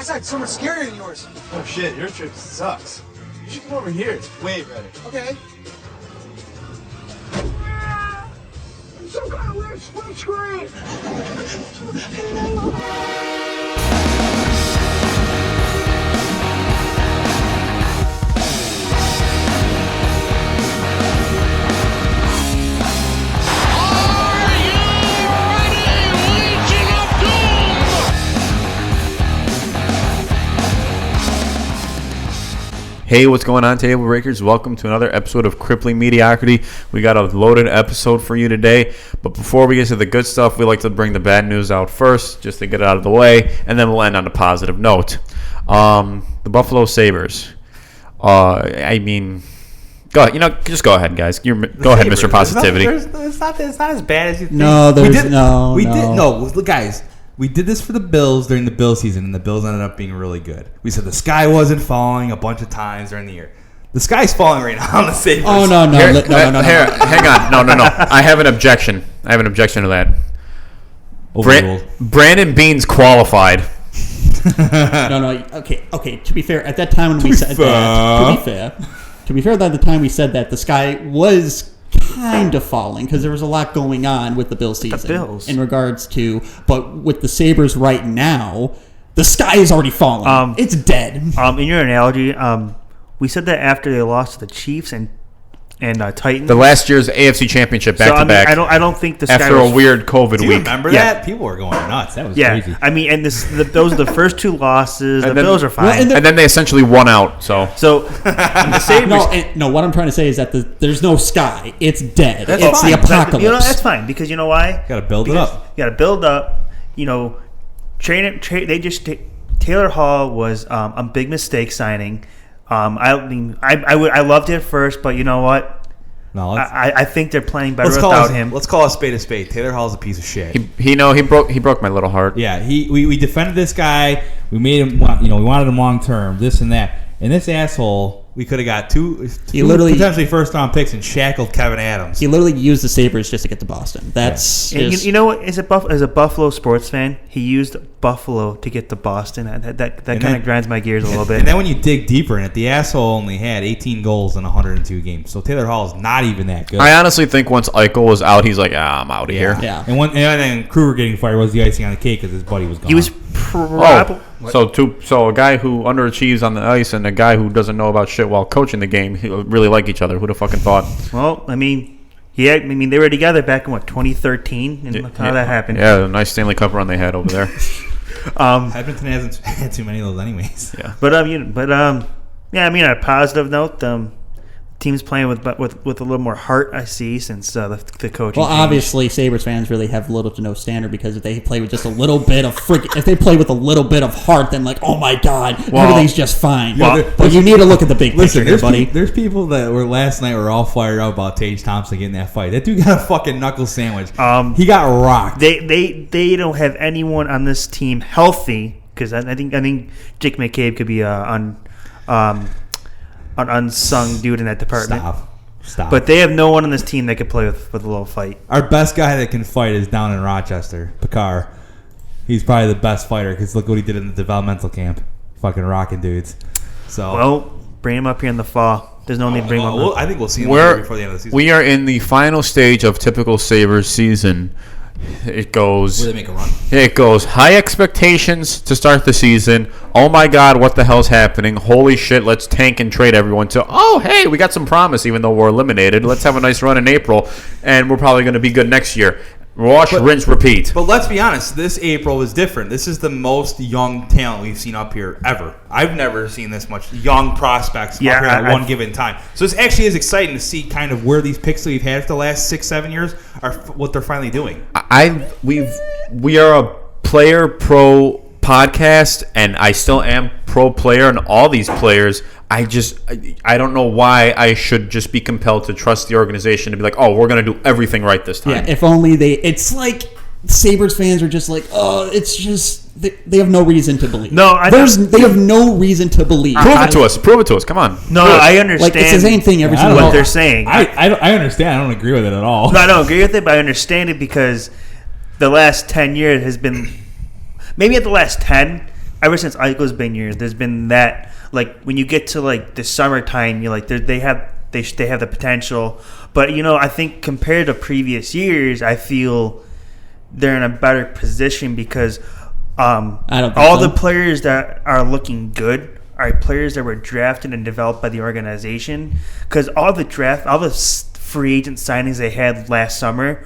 My side's so much scarier than yours. Oh shit, your trip sucks. You should come over here. It's way better. Okay. Some kind of weird split screen. Hey, what's going on, Table Breakers? Welcome to another episode of Crippling Mediocrity. We got a loaded episode for you today. But before we get to the good stuff, we like to bring the bad news out first, just to get it out of the way, and then we'll end on a positive note. The Buffalo Sabres. Go ahead. Just go ahead, guys. Go ahead, Mr. Positivity. It's not as bad as you think. No, Guys. We did this for the Bills during the Bills season, and the Bills ended up being really good. We said the sky wasn't falling a bunch of times during the year. The sky's falling right now on the Sabres. Oh, no. Hang on. No. I have an objection. to that. Brandon Beane's qualified. No. Okay. To be fair, at that time when we said that, to be fair, at the time we said that, the sky was kind of falling because there was a lot going on with the Bills season in regards to, but with the Sabres right now, the sky is already falling. It's dead. In your analogy, we said that after they lost to the Chiefs and Titans. The last year's AFC Championship back-to-back. I don't think the sky after a weird COVID week. Remember that? People were going nuts. That was crazy. I mean, and those are the first two losses. The Bills are fine. And then they essentially won out. So the Sabres. No. What I'm trying to say is that there's no sky. It's dead. It's the apocalypse. That's fine because you know why? Got to build it up. You got to build up. Taylor Hall was a big mistake signing. I loved it at first, but you know what? No, I think they're playing better without him. Let's call a spade a spade. Taylor Hall's a piece of shit. He broke my little heart. Yeah, we defended this guy. We made him. We wanted him long term. This and that. And this asshole, we could have got two potentially first round picks and shackled Kevin Adams. He literally used the Sabres just to get to Boston. That's you know what? As a Buffalo sports fan, he used Buffalo to get to Boston. That kind of grinds my gears a little bit. And then when you dig deeper in it, the asshole only had 18 goals in 102 games. So Taylor Hall is not even that good. I honestly think once Eichel was out, he's like, I'm out of here. Yeah. And then Kruger getting fired was the icing on the cake because his buddy was gone. He was So a guy who underachieves on the ice and a guy who doesn't know about shit while coaching the game really like each other. Who'd have fucking thought? Well, they were together back in 2013, and look how that happened. Yeah, a nice Stanley Cup run they had over there. Edmonton hasn't had too many of those, anyways. Yeah, but on a positive note, team's playing with a little more heart, I see, since the coaching. Well, change. Obviously, Sabres fans really have little to no standard because if they play with just a little bit of if they play with a little bit of heart, then oh my god, everything's just fine. But you need to look at the big picture here, buddy. There's people that were last night were all fired up about Tage Thompson getting that fight. That dude got a fucking knuckle sandwich. He got rocked. They don't have anyone on this team healthy because I think Jake McCabe could be an unsung dude in that department. Stop. But they have no one on this team that could play with a little fight. Our best guy that can fight is down in Rochester, Picard. He's probably the best fighter because look what he did in the developmental camp. Fucking rocking dudes. So well, bring him up here in the fall. There's no need to bring him up. I think we'll see him before the end of the season. We are in the final stage of typical Sabres season. It goes. Where they make a run. It goes high expectations to start the season. Oh my God, what the hell's happening? Holy shit, let's tank and trade everyone. To hey, we got some promise even though we're eliminated. Let's have a nice run in April, and we're probably going to be good next year. Wash, rinse, repeat. But let's be honest, this April was different. This is the most young talent we've seen up here ever. I've never seen this much young prospects up here at one given time. So this actually is exciting to see kind of where these picks that we've had for the last 6-7 years are what they're finally doing. We are a player pro podcast, and I still am pro player, and all these players. I don't know why I should just be compelled to trust the organization to be like, we're going to do everything right this time. Yeah, if only it's like Sabres fans are just like, it's just, they have no reason to believe. No, they have no reason to believe. Prove it to us. Come on. No, I understand. It's the same thing every single what they're saying. I understand. I don't agree with it at all. No, I don't agree with it, but I understand it because the last 10 years has been, maybe at the last 10, ever since Eichel's been here, there's been that, like, when you get to, like, the summertime, you're like, they have the potential. But, you know, I think compared to previous years, I feel they're in a better position because the players that are looking good are players that were drafted and developed by the organization. Because all the free agent signings they had last summer,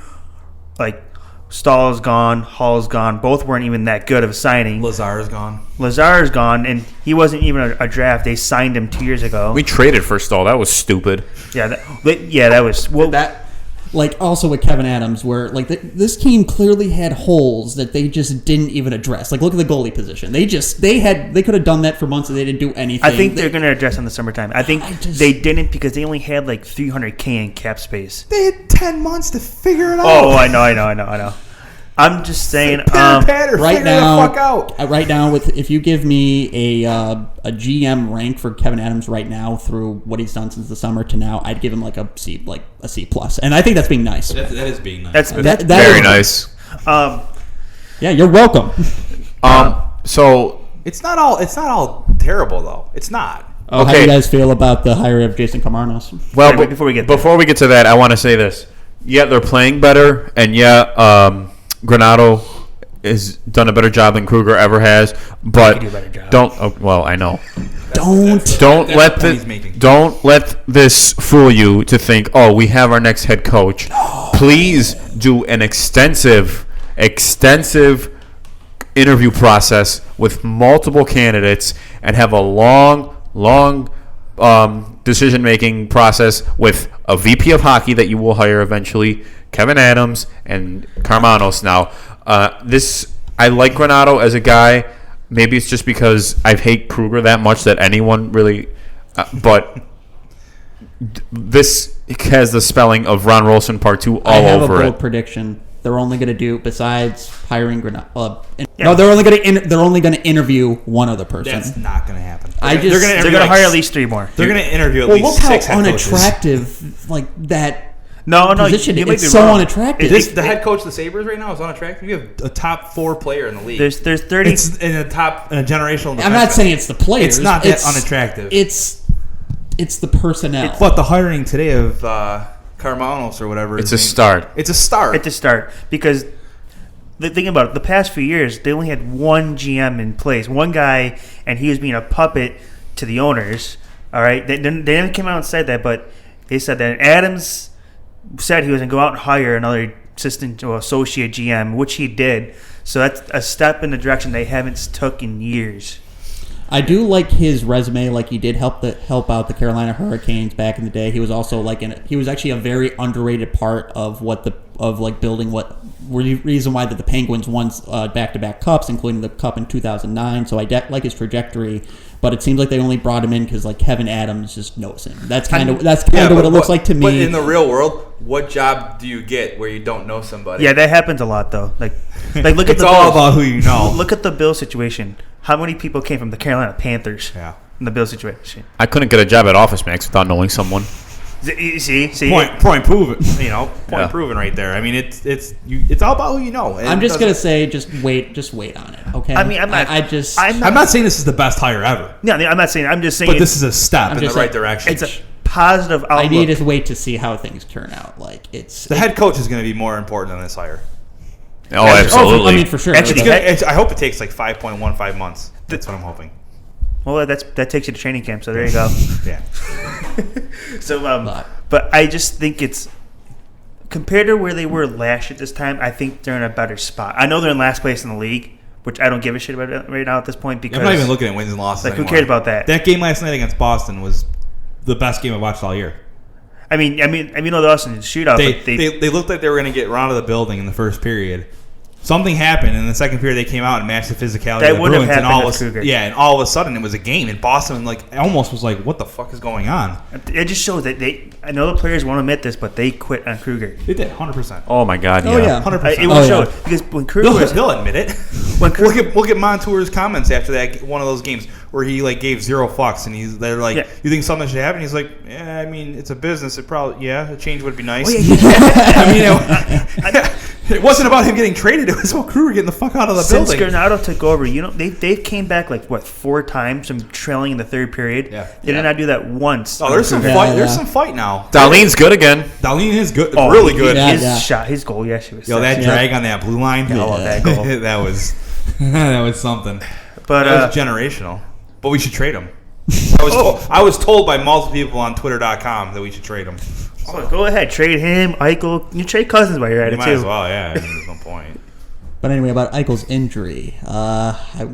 like Stahl's gone, Hall's gone. Both weren't even that good of a signing. Lazar's gone, and he wasn't even a draft. They signed him 2 years ago. We traded for Stahl. That was stupid. Yeah, that was Like also with Kevin Adams, where like this team clearly had holes that they just didn't even address. Like look at the goalie position. They could have done that for months and they didn't do anything. I think they're going to address in the summertime. I think they didn't because they only had like $300K in cap space. They had 10 months to figure it out. Oh, I know. I'm just saying. Right now, if you give me a GM rank for Kevin Adams right now through what he's done since the summer to now, I'd give him like a C plus, and I think that's being nice. That is being nice. That's very nice. Yeah, you're welcome. So it's not all terrible though. It's not. How do you guys feel about the hire of Jason Camarnos? Well, before we get to that, I want to say this. Yeah, they're playing better, and Granato has done a better job than Kruger ever has, but I know. Don't let this fool you to think, we have our next head coach. Please do an extensive interview process with multiple candidates and have a long decision-making process with a VP of hockey that you will hire eventually, Kevin Adams and Camarnos. Now, I like Granato as a guy. Maybe it's just because I hate Kruger that much that anyone really... but this has the spelling of Ron Rolson Part 2 all over it. I have a bold prediction. They're only going to do, besides hiring Granato... they're only going to interview one other person. That's not going to happen. They're going to hire at least 3 more. They're going to interview at least 6 head coaches. Look how unattractive that... No, position. You might it's be so wrong. unattractive. The head coach of the Sabres right now is unattractive. You have a top 4 player in the league. There's 30. It's in a generational. I'm not saying it's the players. It's not that unattractive. It's the personnel. But the hiring today of Camarnos or whatever. It's a start. It's a start because the thing about it, the past few years they only had one GM in place, one guy, and he was being a puppet to the owners. All right, they didn't come out and said that, but they said that Adams said he was going to go out and hire another assistant or associate GM, which he did. So that's a step in the direction they haven't took in years. I do like his resume. Like he did help out the Carolina Hurricanes back in the day. He was also he was actually a very underrated part of building what reason why the Penguins won back-to-back cups, including the cup in 2009. So I like his trajectory. But it seems like they only brought him in because like Kevin Adams just knows him. That's kind of what it looks like to me. But in the real world, what job do you get where you don't know somebody? Yeah, that happens a lot though. Like look at it's all about who you know. Look at the Bill situation. How many people came from the Carolina Panthers? Yeah. In the Bill situation. I couldn't get a job at Office Max without knowing someone. See, point proven. Point proven right there. I mean, it's all about who you know. I'm just gonna say, just wait on it. Okay. I mean, I'm not saying this is the best hire ever. No, I'm not saying. I'm just saying. But this is a step in the right direction. It's a positive outlook. I need to wait to see how things turn out. Like the head coach is going to be more important than this hire. Oh, absolutely. I mean, for sure. Actually, I hope it takes like 5.15 months. That's what I'm hoping. Well, that takes you to training camp, so there you go. Yeah. So, but I just think it's compared to where they were last year at this time, I think they're in a better spot. I know they're in last place in the league, which I don't give a shit about right now at this point because I'm not even looking at wins and losses anymore. Who cares about that? That game last night against Boston was the best game I watched all year. I mean, the Austin shootout. They looked like they were going to get run out of the building in the first period. Something happened, and in the second period they came out and matched the physicality of the Bruins. And all of a sudden it was a game. And Boston, almost was like, what the fuck is going on? It just shows that I know the players won't admit this, but they quit on Kruger. They did, 100%. Oh, my God, yeah. yeah. 100%. It will show. Because when Kruger... He'll admit it. We'll get Montour's comments after that one of those games where he, gave 0 fucks, and they're like, you think something should happen? He's like, yeah, I mean, it's a business. It probably, a change would be nice. Oh, yeah. It wasn't about him getting traded. It was about Kruger getting the fuck out of the Since building. Granado took over, they came back 4 times from trailing in the third period. Yeah. They did not do that once. Oh, there's some Yeah, fight. yeah. There's some fight now. Darlene's good again. Darlene is good. Oh, really good. Yeah. His shot, his goal, yes, she was. Yo, that sexy. drag on that blue line. I love that goal. that was that was something. But That was generational. But we should trade him. I was told by multiple people on Twitter.com that we should trade him. go ahead, trade him, Eichel. You trade Cousins while you're at You it might too. as well, yeah. I mean, there's no point. But anyway, about Eichel's injury,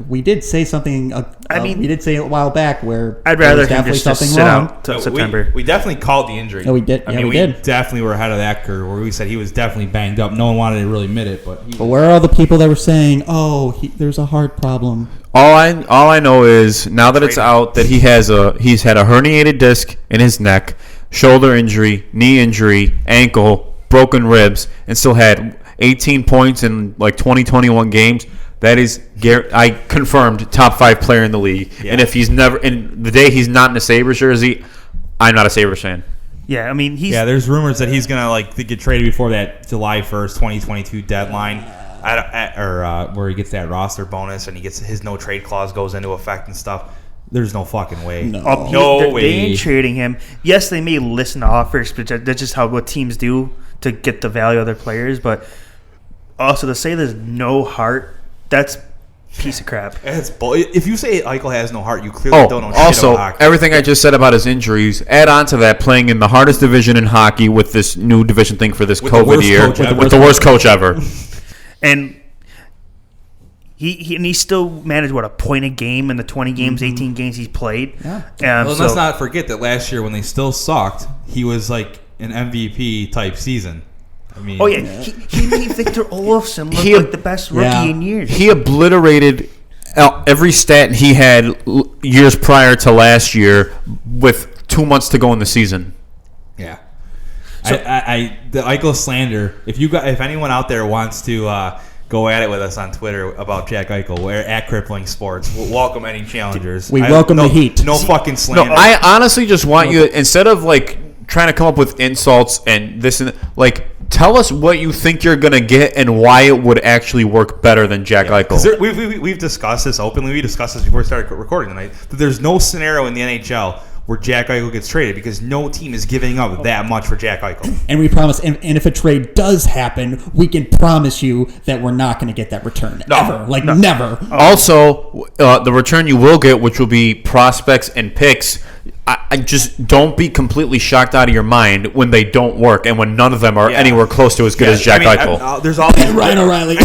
we did say something. We did say a while back where I'd there rather was him definitely just something sit wrong. out till September. We definitely called the injury. Oh, we did. I Yeah, mean, we did. definitely were ahead of that curve where we said he was definitely banged up. No one wanted to really admit it, but But where are all the people that were saying, "Oh, there's a heart problem"? All I know is now that it's out that he's had a herniated disc in his neck, shoulder injury, knee injury, ankle, broken ribs, and still had 18 points in 20-21 games. That is, I confirmed, top 5 player in the league. Yeah. And if he's never, in the day he's not in a Sabres jersey, I'm not a Sabres fan. Yeah, I mean he's. yeah, there's rumors that he's gonna to get traded before that July 1st, 2022 deadline, where he gets that roster bonus and he gets his no trade clause goes into effect and stuff. There's no fucking way. No. way. They ain't trading him. Yes, they may listen to offers, but that's just what teams do to get the value of their players. But also to say there's no heart, that's a piece of crap. If you say Eichel has no heart, you clearly don't know shit also, about hockey. everything I just said about his injuries, add on to that playing in the hardest division in hockey with this new division thing for this With the COVID worst year, coach ever. with the worst coach ever. And he still managed a point a game in the 20 games, 18 games he's played. Yeah. Let's not forget that last year when they still sucked, he was an MVP type season. I mean, Oh yeah, he made Victor Olofsson look He- like the best rookie in years. He obliterated every stat he had years prior to last year with 2 months to go in the season. yeah. The Eichel slander. If anyone out there wants to go at it with us on Twitter about Jack Eichel, we're at Crippling Sports. We'll welcome any challengers. We welcome the heat. No fucking slander. No, I honestly just want you, instead of trying to come up with insults and this and tell us what you think you're gonna get and why it would actually work better than Jack Eichel. We've discussed this openly. We discussed this before we started recording tonight. That there's no scenario in the NHL where Jack Eichel gets traded because no team is giving up that much for Jack Eichel. And we promise, and if a trade does happen, we can promise you that we're not going to get that return ever. Never. Also, the return you will get, which will be prospects and picks, I just don't be completely shocked out of your mind when they don't work and when none of them are anywhere close to as good as Jack Eichel. There's all these Ryan O'Reilly.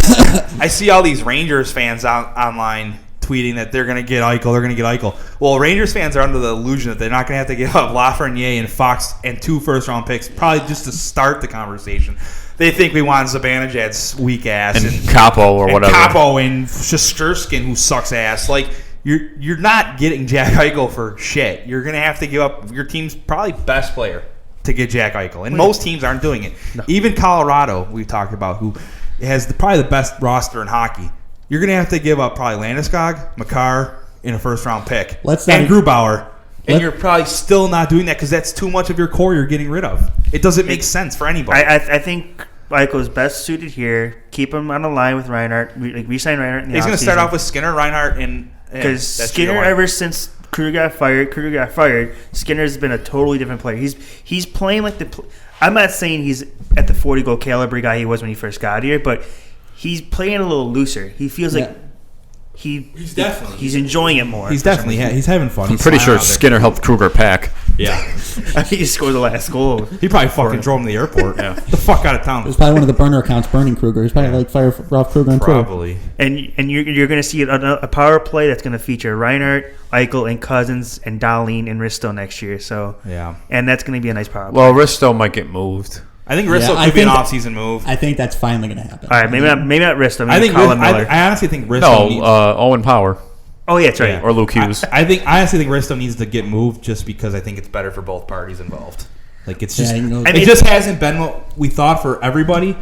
I see all these Rangers fans online tweeting that they're going to get Eichel. Well, Rangers fans are under the illusion that they're not going to have to give up Lafreniere and Fox and 2 first-round picks, probably just to start the conversation. They think we want Zibanejad's weak ass and Capo or whatever. Capo and Shesterkin, who sucks ass. You're not getting Jack Eichel for shit. You're going to have to give up your team's probably best player to get Jack Eichel. And most teams aren't doing it. No. Even Colorado, we talked about, who has probably the best roster in hockey. You're going to have to give up probably Landeskog, Makar, in a first-round pick. And Grubauer. And you're probably still not doing that because that's too much of your core you're getting rid of. It doesn't make sense for anybody. I think Eichel's best suited here. Keep him on the line with Reinhart. Re-sign Reinhart in the He's going to start offseason. off with Skinner, Reinhart, and because Skinner, ever since Kruger got fired, Skinner's been a totally different player. He's playing like I'm not saying he's at the 40-goal caliber guy he was when he first got here, but he's playing a little looser. He feels like he's enjoying it more. He's definitely he's having fun. I'm pretty sure Skinner helped Kruger pack. Yeah. I think he scored the last goal. He probably fucking drove him to the airport. Yeah. Get the fuck out of town. It was probably one of the burner accounts burning Kruger. He's probably fire Ralph Kruger on Twitter. Probably. And you're going to see a power play that's going to feature Reinhart, Eichel, and Cousins, and Dahlin and Risto next year. So and that's going to be a nice power play. Well, Risto might get moved. I think Risto could be an off-season move. I think that's finally going to happen. All right, maybe not Risto. I think Colin Miller. I honestly think Risto needs... Owen Power. Oh, yeah, that's right. Or Luke Hughes. I honestly think Risto needs to get moved just because I think it's better for both parties involved. It's just... it just hasn't been what we thought for everybody.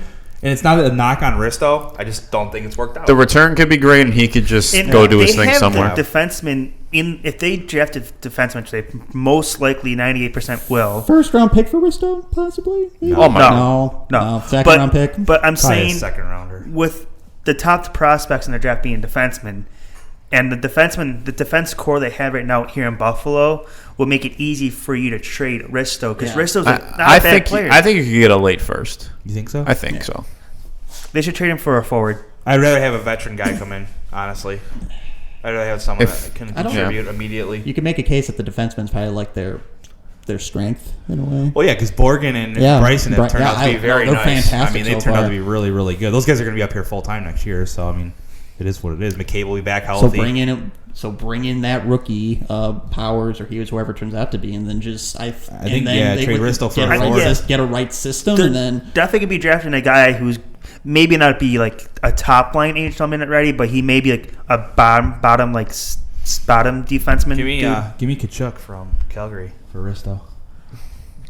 And it's not a knock on Risto. I just don't think it's worked out. The return could be great, and he could just go do his thing somewhere. The defenseman if they drafted defenseman today, most likely 98% will. First round pick for Risto, possibly. Maybe? Oh my! No. Second round pick. But I'm Probably saying a second rounder with the top prospects in the draft being defensemen. And the defense core they have right now here in Buffalo will make it easy for you to trade Risto because Risto's not a bad player. I think you could get a late first. You think so? I think so. They should trade him for a forward. I'd rather have a veteran guy come in, honestly. I'd rather have someone that can contribute immediately. You can make a case that the defensemen's probably like their strength in a way. Well, yeah, because Borgen and Bryson have turned out to be very nice. I mean, they turned out to be really, really good. Those guys are going to be up here full time next year, so I mean, it is what it is. McCabe will be back healthy. So bring in that rookie Powers or Hughes, whoever it turns out to be, and then trade Risto for a forward. Get a right system, and then definitely could be drafting a guy who's maybe not be like a top line NHL minute ready, but he may be like a bottom defenseman. Give me Kachuk from Calgary for Risto.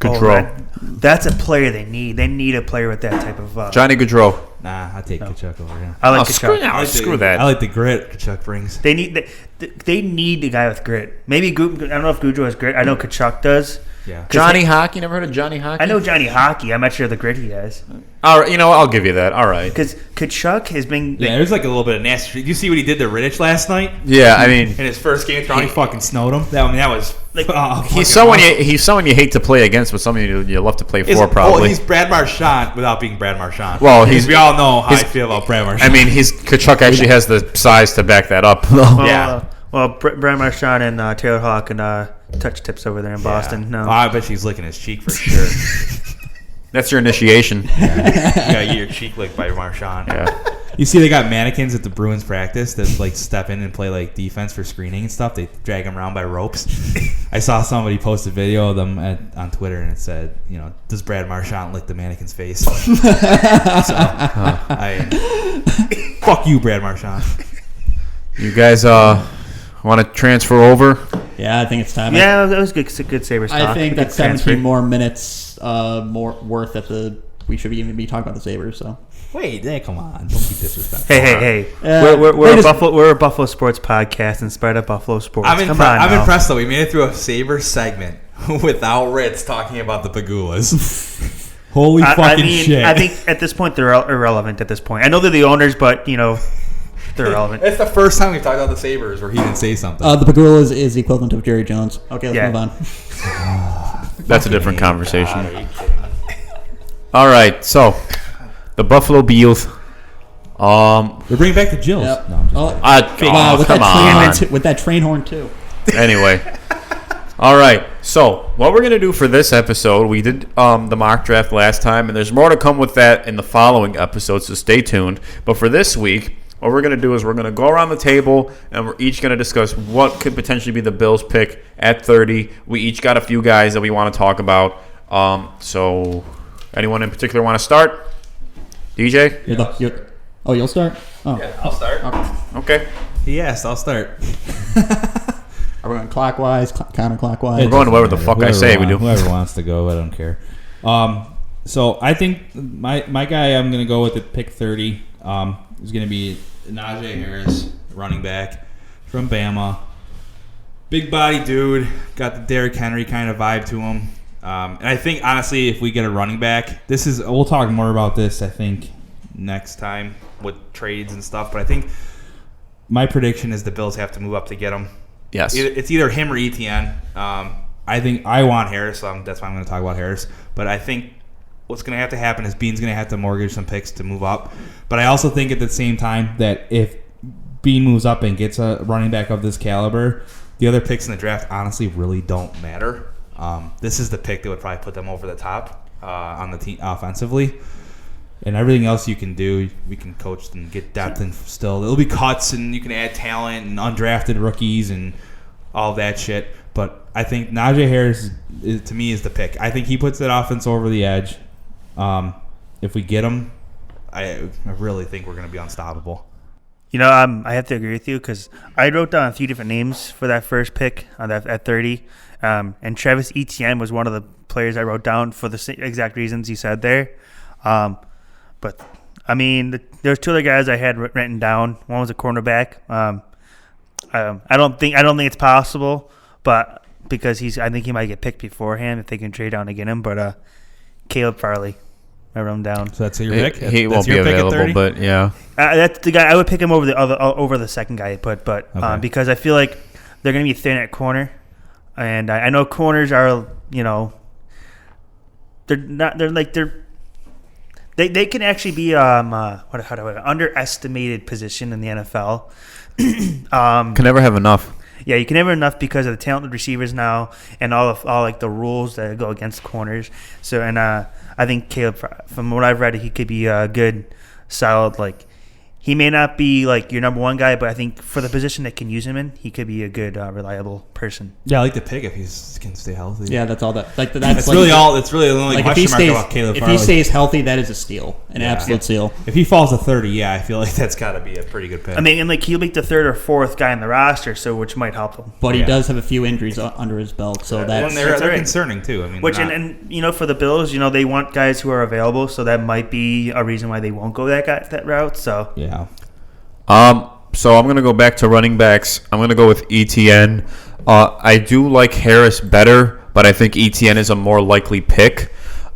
Gaudreau. That's a player they need. They need a player with that type of Johnny Gaudreau. Nah, I take Kachuk over him. I like Kachuk. Screw that. I like the grit Kachuk brings. They need a guy with grit. Maybe I don't know if Gaudreau has grit. I know Kachuk does. Yeah. Johnny Hockey. Never heard of Johnny Hockey? I know Johnny Hockey. I'm not sure the grit he has. All right, I'll give you that. All right. Because Kachuk has been. Yeah, there's like a little bit of nasty. Did you see what he did to Rittich last night? Yeah, I mean, in his first game, he fucking snowed him. That was like he's someone you hate to play against, but someone you love to play for. Probably. He's Brad Marchand without being Brad Marchand. Well, we all know how I feel about Brad Marchand. I mean, Kachuk actually has the size to back that up. Yeah. Brad Marchand and Taylor Hawk and touch tips over there in Boston. No, I bet she's licking his cheek for sure. That's your initiation. You gotta get your cheek licked by Marchand. Yeah. You see, they got mannequins at the Bruins practice that like step in and play like defense for screening and stuff. They drag them around by ropes. I saw somebody post a video of them on Twitter, and it said, does Brad Marchand lick the mannequin's face? Fuck you, Brad Marchand. You guys want to transfer over? Yeah, I think it's time. Yeah, that was good Sabres talk. I think that 17 more minutes more worth that we should even be talking about the Sabres. So wait, come on, don't be disrespectful. Hey, we're a Buffalo sports podcast and spread up Buffalo sports. I'm impressed though. We made it through a Sabres segment without Ritz talking about the Pagulas. Holy fucking shit! I think at this point they're irrelevant. At this point, I know they're the owners, but they're irrelevant. It's the first time we've talked about the Sabres where he didn't say something. The Pagulas is the equivalent of Jerry Jones. Okay, let's move on. That's a different conversation. God, are you kidding me? All right, so the Buffalo Bills. They're bringing back the Jills. Yep. No, I'm just with that train horn too. Anyway. All right, so what we're going to do for this episode, we did the mock draft last time, and there's more to come with that in the following episodes, so stay tuned. But for this week, what we're going to do is we're going to go around the table, and we're each going to discuss what could potentially be the Bills' pick at 30. We each got a few guys that we want to talk about. So anyone in particular want to start? DJ? You'll start? Oh. Yeah, I'll start. Okay. Yes, I'll start. Are we going clockwise, counterclockwise? We're going whatever the fuck I say we do. Whoever wants to go, I don't care. So I think my guy I'm going to go with at pick 30 is going to be Najee Harris, running back from Bama. Big body dude, got the Derrick Henry kind of vibe to him. And I think, honestly, if we get a running back, we'll talk more about this, I think, next time with trades and stuff. But I think my prediction is the Bills have to move up to get him. Yes. It's either him or Etienne. I think I want Harris, so that's why I'm going to talk about Harris. But I think what's going to have to happen is Beane's going to have to mortgage some picks to move up. But I also think at the same time that if Beane moves up and gets a running back of this caliber, the other picks in the draft honestly really don't matter. This is the pick that would probably put them over the top on the team offensively. And everything else you can do, we can coach and get depth and still. There'll be cuts and you can add talent and undrafted rookies and all that shit. But I think Najee Harris, to me, is the pick. I think he puts that offense over the edge. If we get him, I really think we're going to be unstoppable. I have to agree with you because I wrote down a few different names for that first pick at 30. And Travis Etienne was one of the players I wrote down for the exact reasons you said there. But I mean, there's two other guys I had written down. One was a cornerback. I don't think it's possible, but because I think he might get picked beforehand if they can trade down to get him. But Caleb Farley, I wrote him down. So that's your pick. He won't be available, but yeah, that's the guy I would pick him over the second guy. But okay. Because I feel like they're going to be thin at corner, and I know corners are They can actually be underestimated position in the NFL. Can never have enough. Yeah, you can never have enough because of the talented receivers now and all the rules that go against corners. So I think Caleb, from what I've read, he could be a good, solid he may not be like your number one guy, but I think for the position that can use him in, he could be a good, reliable person. Yeah, I like the pick if he can stay healthy. Yeah, that's all that. That's really all. It's really the only question mark about Caleb Farley. If he stays healthy, that is a steal, an absolute steal. If he falls to 30, I feel like that's got to be a pretty good pick. I mean, and he'll be the third or fourth guy in the roster, so which might help him. But he does have a few injuries under his belt, so they're concerning too. I mean, and for the Bills, they want guys who are available, so that might be a reason why they won't go that route. So yeah. So I'm going to go back to running backs. I'm going to go with Etienne. I do like Harris better, but I think Etienne is a more likely pick.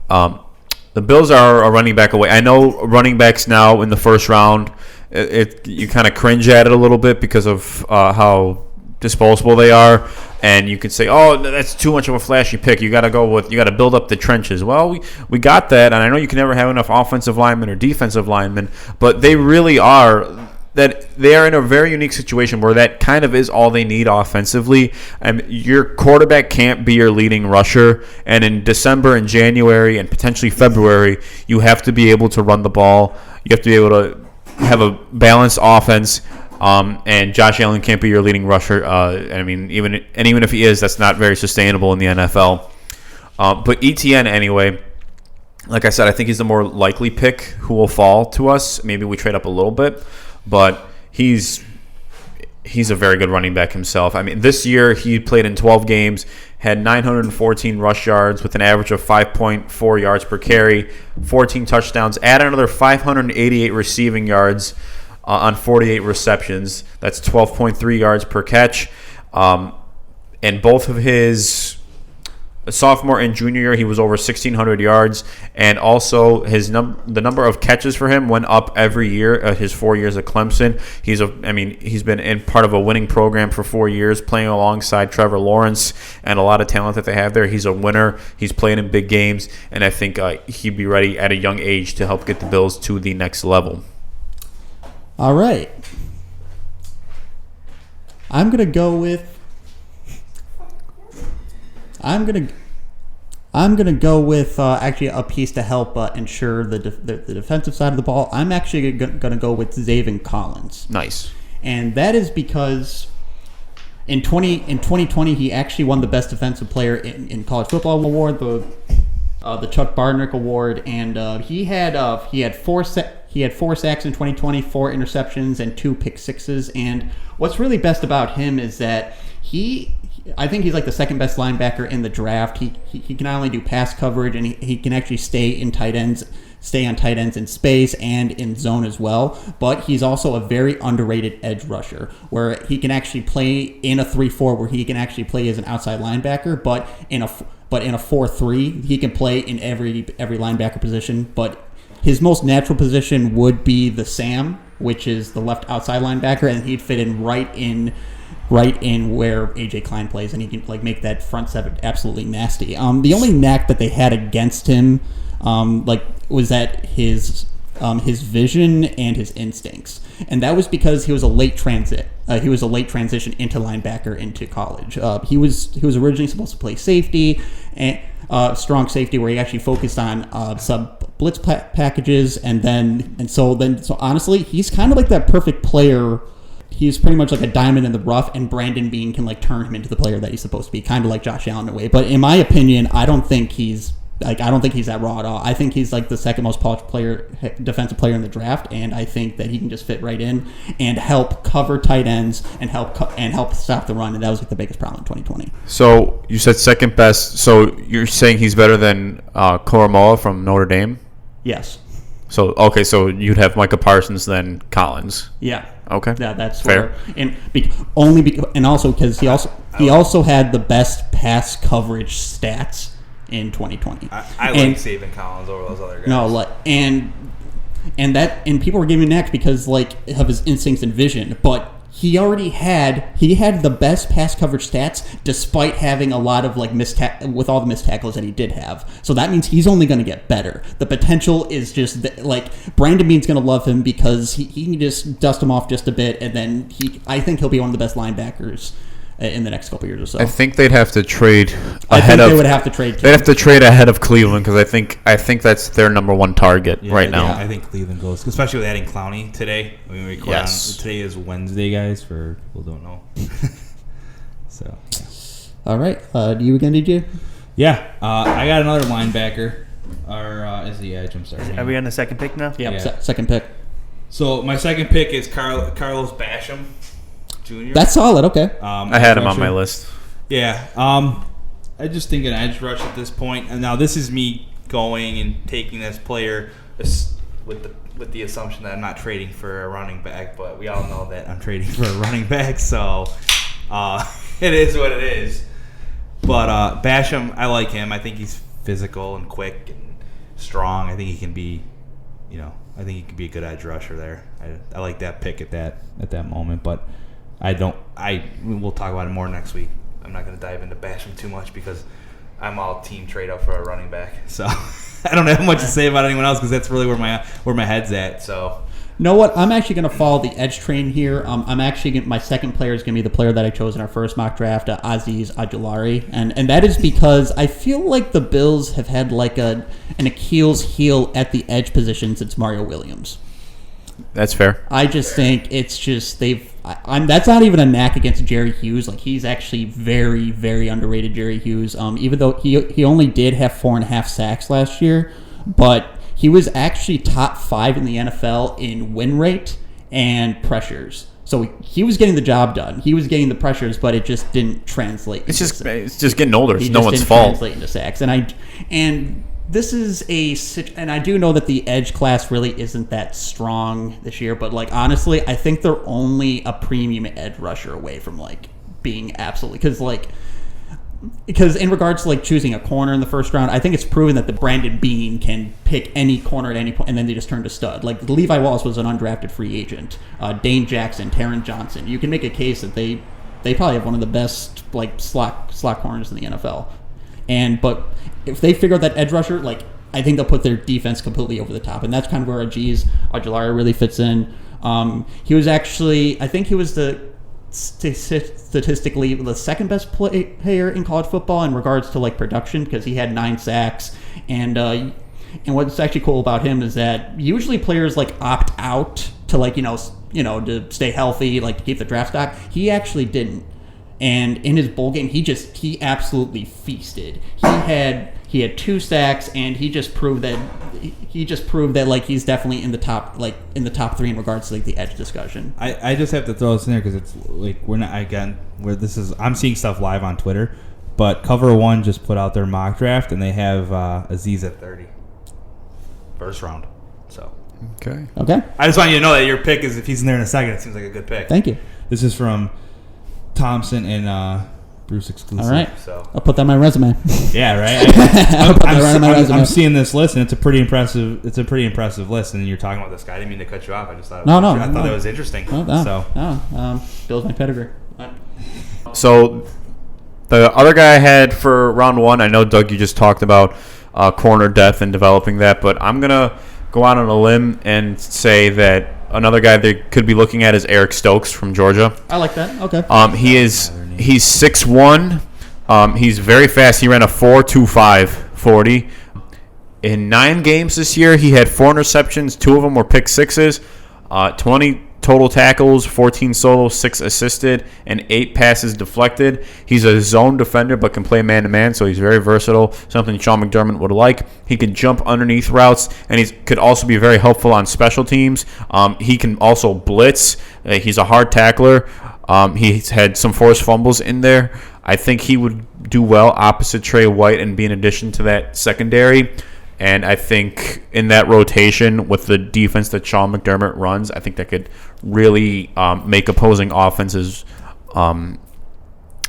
The Bills are a running back away. I know running backs now in the first round, you kind of cringe at it a little bit because of how disposable they are. And you could say, oh, that's too much of a flashy pick. You got to build up the trenches. Well, we got that, and I know you can never have enough offensive linemen or defensive linemen, but they really are. That they are in a very unique situation where that kind of is all they need offensively. Your quarterback can't be your leading rusher, and in December and January and potentially February, you have to be able to run the ball. You have to be able to have a balanced offense, and Josh Allen can't be your leading rusher. Even if he is, that's not very sustainable in the NFL. But Etienne, anyway, like I said, I think he's the more likely pick who will fall to us. Maybe we trade up a little bit. But he's a very good running back himself. I mean, this year he played in 12 games, had 914 rush yards with an average of 5.4 yards per carry, 14 touchdowns, add another 588 receiving yards on 48 receptions. That's 12.3 yards per catch. And both of his sophomore and junior year, he was over 1,600 yards, and also the number of catches for him went up every year. His 4 years at Clemson, he's been in part of a winning program for 4 years, playing alongside Trevor Lawrence and a lot of talent that they have there. He's a winner. He's playing in big games, and I think he'd be ready at a young age to help get the Bills to the next level. All right, I'm gonna go with actually a piece to help ensure the defensive side of the ball. I'm actually going to go with Zaven Collins. Nice. And that is because in 2020 he actually won the best defensive player in college football award, the Chuck Bardnick Award, and he had 4 sacks in 2020, 4 interceptions, and 2 pick sixes. And what's really best about him is that I think he's like the second best linebacker in the draft. He can not only do pass coverage, and he can actually stay on tight ends in space and in zone as well. But he's also a very underrated edge rusher, where he can actually play in a 3-4, where he can actually play as an outside linebacker. But in a 4-3, he can play in every linebacker position. But his most natural position would be the Sam, which is the left outside linebacker, and he'd fit in right in where AJ Klein plays, and he can make that front seven absolutely nasty. The only knack that they had against him, was that his vision and his instincts, and that was because he was a late transition into linebacker into college. He was originally supposed to play safety and strong safety, where he actually focused on sub blitz packages, so honestly, he's kind of like that perfect player. He's pretty much like a diamond in the rough, and Brandon Beane can turn him into the player that he's supposed to be, kind of like Josh Allen in a way. But in my opinion, I don't think he's that raw at all. I think he's the second most polished defensive player in the draft, and I think that he can just fit right in and help cover tight ends and help stop the run. And that was the biggest problem in 2020. So you said second best. So you're saying he's better than Koromoa from Notre Dame? Yes. So you'd have Micah Parsons then Collins. Yeah. Okay. Yeah, that's fair. And also because he also had the best pass coverage stats in 2020. I like Zaven Collins over those other guys. No, and people were giving him next because of his instincts and vision, but he had the best pass coverage stats despite having a lot of with all the missed tackles that he did have. So that means he's only going to get better. The potential is just Brandon Beane's going to love him because he can just dust him off just a bit, and then I think he'll be one of the best linebackers in the next couple of years or so. I think they'd have to trade they would have to trade. They'd have to trade ahead of Cleveland because I think that's their number one target right now. I think Cleveland goes, especially with adding Clowney today. I mean, we record today is Wednesday, guys. For people who don't know. So. Yeah. All right, you again, DJ? Yeah, I got another linebacker. Or is the edge? I'm sorry. Are we on the second pick now? Yeah. Second pick. So my second pick is Carlos Basham Jr. That's solid. Okay. I had him on my list. Yeah. I just think an edge rush at this point. And now this is me going and taking this player with the assumption that I'm not trading for a running back, but we all know that I'm trading for a running back, so it is what it is. But Basham, I like him. I think he's physical and quick and strong. I think he can be, I think he could be a good edge rusher there. I like that pick at that moment, but we'll talk about it more next week. I'm not going to dive into Basham too much because I'm all team trade up for a running back. So I don't have much to say about anyone else because that's really where my head's at. So. You know what? I'm actually going to follow the edge train here. My second player is going to be the player that I chose in our first mock draft, Azeez Ojulari, and that is because I feel like the Bills have had an Achilles heel at the edge position since Mario Williams. That's fair. I just think it's just that's not even a knack against Jerry Hughes. He's actually very, very underrated, Jerry Hughes. Even though he only did have 4.5 sacks last year, but he was actually top 5 in the NFL in win rate and pressures. So he was getting the job done. He was getting the pressures, but it just didn't translate. It's just getting older. It's no one's fault. Translate into sacks, and this is and I do know that the edge class really isn't that strong this year, but honestly, I think they're only a premium edge rusher away from being absolutely because in regards to choosing a corner in the first round, I think it's proven that the Brandon Beane can pick any corner at any point, and then they just turn to stud. Levi Wallace was an undrafted free agent. Dane Jackson, Taron Johnson. You can make a case that they probably have one of the best slot corners in the NFL. But if they figure out that edge rusher, I think they'll put their defense completely over the top, and that's kind of where Azeez Ojulari really fits in. He was actually, I think he was statistically the second best player in college football in regards to production because he had 9 sacks, and what's actually cool about him is that usually players opt out to to stay healthy, to keep the draft stock. He actually didn't. And in his bowl game, he absolutely feasted. He had 2 sacks, and he just proved that he's definitely in the top 3 in regards to the edge discussion. I just have to throw this in there because it's we're not I'm seeing stuff live on Twitter, but Cover One just put out their mock draft and they have Azeez at 30, first round. So okay. I just want you to know that your pick is, if he's in there in a second, it seems like a good pick. Thank you. This is from Thompson and Bruce exclusive. All right. So I'll put that on my resume. Yeah, right. I'm seeing this list, and it's a pretty impressive list. And you're talking about this guy. I didn't mean to cut you off. I just thought I thought that was interesting. Bill's my pedigree. So the other guy I had for round 1, I know Doug, you just talked about corner depth and developing that, but I'm gonna go out on a limb and say that another guy they could be looking at is Eric Stokes from Georgia. I like that. Okay. He's 6'1". He's very fast. He ran a 4.25 40. In 9 games this year, he had 4 interceptions. 2 of them were pick sixes. 20 total tackles, 14 solo, 6 assisted, and 8 passes deflected. He's a zone defender but can play man-to-man, so he's very versatile, something Sean McDermott would like. He can jump underneath routes, and he could also be very helpful on special teams. He can also blitz. He's a hard tackler. He's had some forced fumbles in there. I think he would do well opposite Trey White and be an addition to that secondary. And I think in that rotation with the defense that Sean McDermott runs, I think that could really make opposing offenses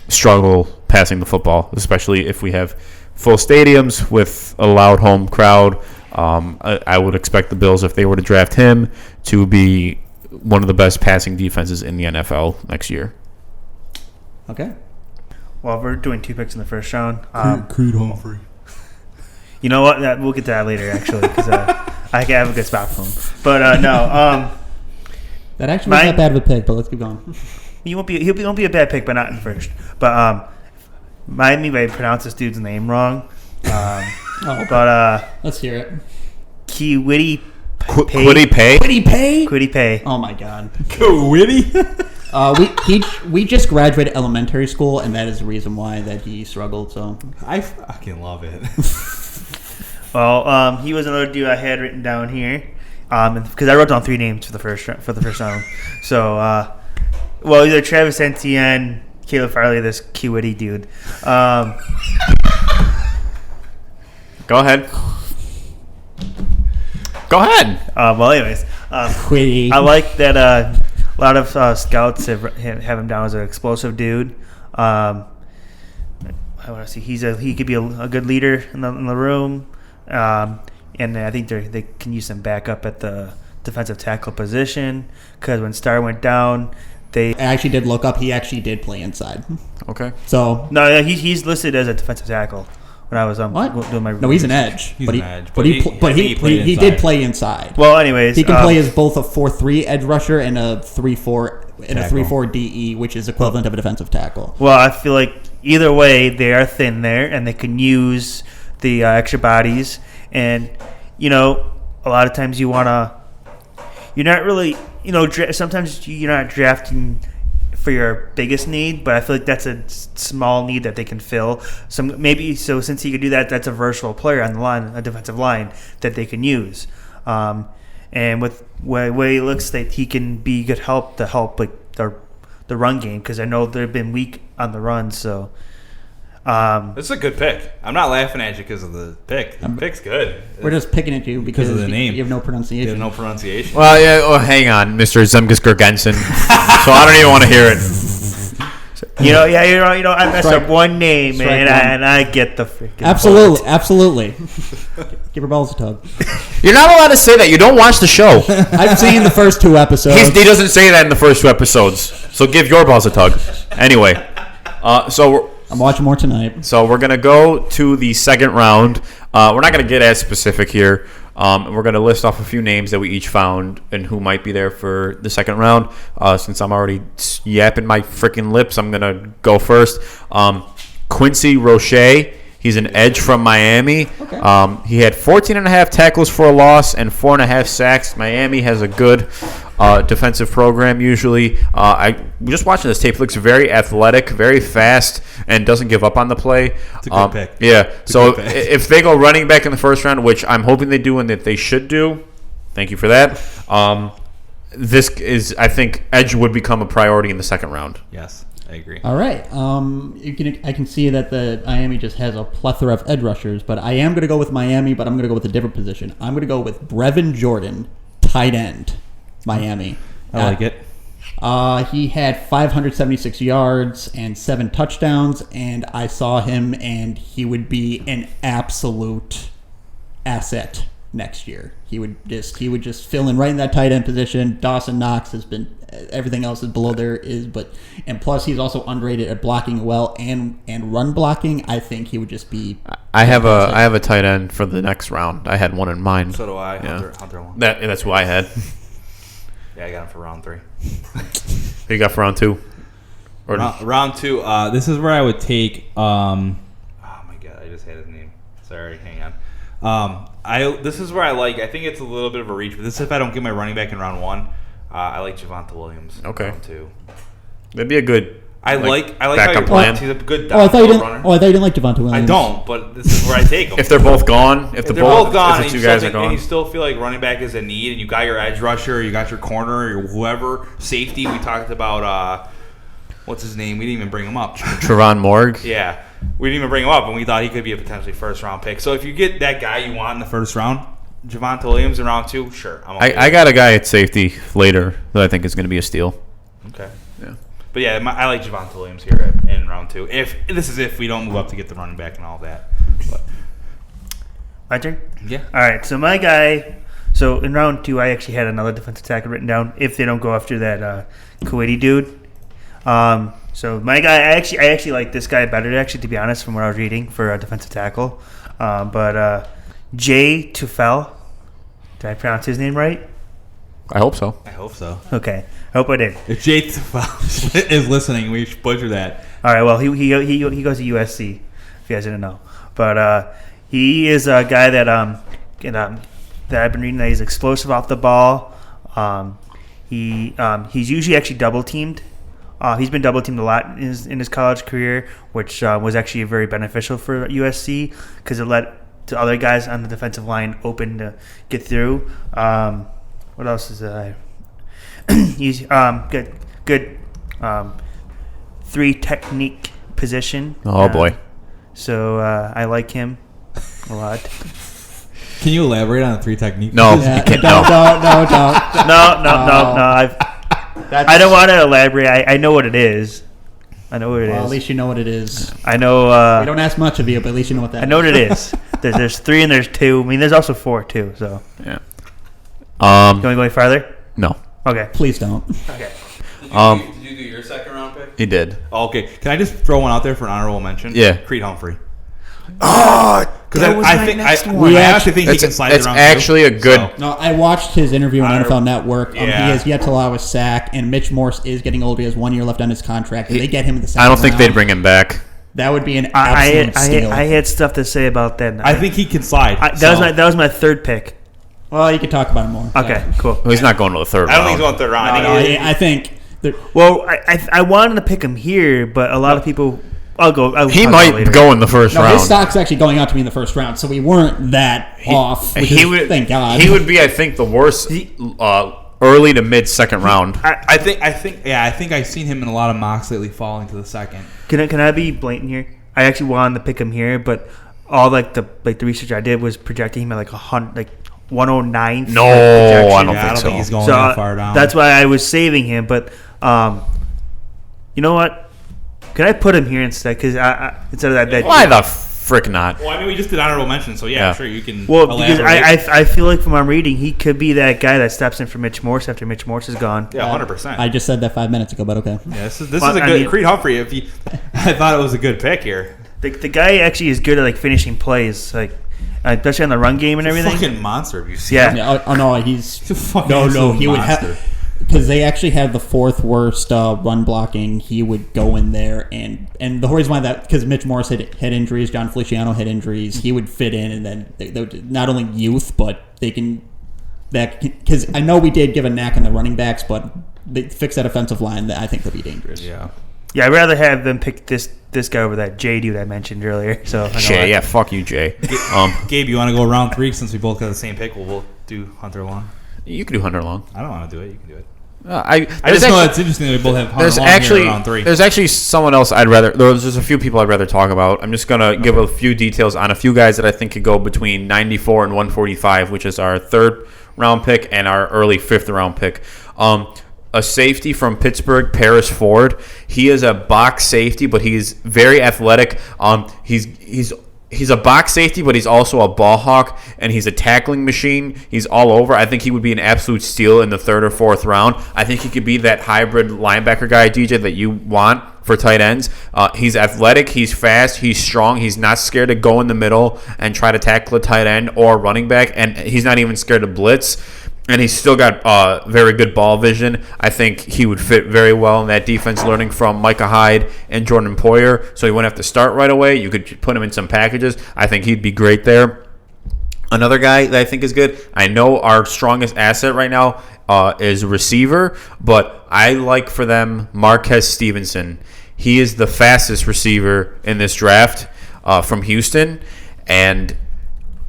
struggle passing the football, especially if we have full stadiums with a loud home crowd. I would expect the Bills, if they were to draft him, to be one of the best passing defenses in the NFL next year. Okay. Well, we're doing 2 picks in the first round. Creed Humphrey. You know what? We'll get to that later, actually, because I have a good spot for him. But no. That actually wasn't that bad of a pick, but let's keep going. He won't be a bad pick, but not in first. But mind me if I pronounce this dude's name wrong. But let's hear it. Kwity Kwity Paye? Kwity Paye? Kwity Paye. Oh my God. Kwity? We just graduated elementary school, and that is the reason why that he struggled. So I fucking love it. Well, he was another dude I had written down here, because I wrote down 3 names for the first round. So, well, either Travis Etienne, Caleb Farley, this Kwity dude. Go ahead. Go ahead. Well, anyways, Kwity. I like that a lot of scouts have him down as an explosive dude. I want to see he could be a good leader in the room, and I think they can use some backup at the defensive tackle position, because when Starr went down, I actually did look up. He actually did play inside. Okay. So no, he's listed as a defensive tackle. When I was doing my no, he's an edge. He's but an he, edge, but he did play inside. Well, anyways, he can play as both a 4-3 edge rusher and a 3-4 and a 3-4 DE, which is equivalent of a defensive tackle. Well, I feel like either way they are thin there, and they can use the extra bodies. And a lot of times you're not really sometimes you're not drafting for your biggest need, but I feel like that's a small need that they can fill. So since he could do that, that's a versatile player on the line, a defensive line that they can use. And with way he looks, that he can be good help like the run game, because I know they've been weak on the run. So this is a good pick. I'm not laughing at you because of the pick. The pick's good. We're just picking at you because of the name. You have no pronunciation. You have no pronunciation. Well, yeah. Well, hang on, Mr. Zemgus Gergensen. So I don't even want to hear it. I messed up one name, and I get the freaking absolutely. Give her balls a tug. You're not allowed to say that. You don't watch the show. I've seen the first 2 episodes. He doesn't say that in the first 2 episodes. So give your balls a tug. Anyway, I'm watching more tonight. So we're going to go to the second round. We're not going to get as specific here. We're going to list off a few names that we each found and who might be there for the second round. Since I'm already yapping my freaking lips, I'm going to go first. Quincy Roche. He's an edge from Miami. Okay. He had 14.5 tackles for a loss and 4.5 sacks. Miami has a good defensive program usually. I just watching this tape. Looks very athletic, very fast, and doesn't give up on the play. It's a good pick. Yeah. So if they go running back in the first round, which I'm hoping they do and that they should do, thank you for that. This is, I think, edge would become a priority in the second round. Yes. I agree. All right. I can see that the Miami just has a plethora of edge rushers, but I am going to go with Miami, but I'm going to go with a different position. I'm going to go with Brevin Jordan, tight end, Miami. I like it. He had 576 yards and 7 touchdowns, and I saw him, and he would be an absolute asset next year. He would just fill in right in that tight end position. Dawson Knox has been, everything else is below there and plus he's also underrated at blocking well and run blocking. I think he would just be. I have a tight end for the next round. I had one in mind. So do I. Yeah. Hunter one. That's who I had. Yeah, I got him for round 3. Who you got for round 2? Round 2. This is where I would take. Oh my god, I just had his name. Sorry, hang on. This is where I think it's a little bit of a reach, but this is if I don't get my running back in round 1. I like Javonta Williams. Okay. Round 2. That'd be a good. I like backup how plan. He's a good I thought you runner. didn't like Javonta Williams. I don't, but this is where I take him. If they're both gone, if they're both gone, if the 2 guys are gone, and you still feel like running back is a need, and you got your edge rusher, you got your corner, your whoever safety. We talked about what's his name? We didn't even bring him up. Trevon Morg. Yeah. we didn't even bring him up, and we thought he could be a potentially first-round pick. So if you get that guy you want in the first round, Javonta Williams in round 2, sure. I got a guy at safety later that I think is going to be a steal. Okay. Yeah. But yeah, I like Javonta Williams here in round 2. If we don't move up to get the running back and all that. But. My turn? Yeah. All right, so my guy. So in round 2, I actually had another defensive tackle written down if they don't go after that Kwity dude. So my guy, I actually like this guy better, actually, to be honest, from what I was reading for a defensive tackle. But Jay Tufele, did I pronounce his name right? I hope so. I hope so. Okay, I hope I did. If Jay Tufele is listening, we should butcher that. All right, well, he goes to USC, if you guys didn't know. But he is a guy that that I've been reading that he's explosive off the ball. He's usually actually double teamed. He's been double teamed a lot in his college career, which was actually very beneficial for USC because it let to other guys on the defensive line open to get through. What else is that? He's good 3 technique position. Oh boy. So I like him a lot. Can you elaborate on the 3 techniques? No, Yeah, you can't. don't. No. I don't want to elaborate. I know what it is. At least you know what it is. I know. We don't ask much of you, but at least you know what that is. I know what it is. There's 3 and there's 2. I mean, there's also 4 too. So. Yeah. You want to go any farther? No. Okay. Please don't. Okay. Did you do your second round pick? He did. Oh, okay. Can I just throw one out there for an honorable mention? Yeah. Creed Humphrey. Oh, Because I actually think he can slide it's around. actually a good. No, I watched his interview on NFL Network. He Yeah. has yet to allow a sack, and Mitch Morse is getting older. He has 1 year left on his contract. If they get him in the second I don't think round, they'd bring him back. That would be an absolute steal. I had stuff to say about that. I think he can slide. That was my 3rd pick. Well, you could talk about it more. Okay, cool. Well, he's not going to the 3rd round. I don't think he's going third round. I think. Well, I wanted to pick him here, but a lot of people. He might go in the first No, round. his stock's actually going out to me in the first round, so we weren't that off. Thank God. He would be, I think, the worst early to mid second round. I think I've seen him in a lot of mocks lately falling to the second. Can I be blatant here? I actually wanted to pick him here, but all the research I did was projecting him at 109. No, I don't I think don't so. think he's going So that far down. that's why I was saving him. But you know what? Can I put him here instead? Because instead of that. Why the frick not? Well, I mean, we just did honorable mention, so yeah, Yeah. sure you can. Well, because elaborate. I feel like from what I'm reading, he could be that guy that steps in for Mitch Morse after Mitch Morse is gone. Yeah, 100%. I just said that 5 minutes ago, but okay. Yeah, this is Well, a I good mean- Creed Humphrey. I thought it was a good pick here. The guy actually is good at finishing plays, especially on the run game and everything. Fucking monster. Have you seen? Yeah. him? Yeah, oh no, he's He's a fucking no. absolute He would monster. have because they actually had the 4th worst run blocking. He would go in there and the reason why that because Mitch Morris had injuries, John Feliciano had injuries. He would fit in, and then they would, not only youth, but they can that because I know we did give a knack on the running backs, but they fix that offensive line. That I think they'll be dangerous. Yeah. Yeah, I'd rather have them pick this guy over that Jay dude I mentioned earlier. So I know Jay, yeah, fuck you, Jay. Gabe, you want to go round 3 since we both got the same pick? We'll do Hunter Long. You can do Hunter Long. I don't want to do it. You can do it. I just know it's interesting that we both have Hunter Long here in round 3. There's actually someone else I'd rather. There's a few people I'd rather talk about. I'm just gonna give a few details on a few guys that I think could go between 94 and 145, which is our 3rd round pick and our early 5th round pick. A safety from Pittsburgh, Parris Ford. He is a box safety, but he's very athletic. He's a box safety, but he's also a ball hawk, and he's a tackling machine. He's all over. I think he would be an absolute steal in the 3rd or 4th round. I think he could be that hybrid linebacker guy, DJ, that you want for tight ends. He's athletic. He's fast. He's strong. He's not scared to go in the middle and try to tackle a tight end or running back, and he's not even scared to blitz. And he's still got very good ball vision. I think he would fit very well in that defense, learning from Micah Hyde and Jordan Poyer. So he wouldn't have to start right away. You could put him in some packages. I think he'd be great there. Another guy that I think is good, I know our strongest asset right now is receiver, but I like for them Marquez Stevensons. He is the fastest receiver in this draft from Houston. And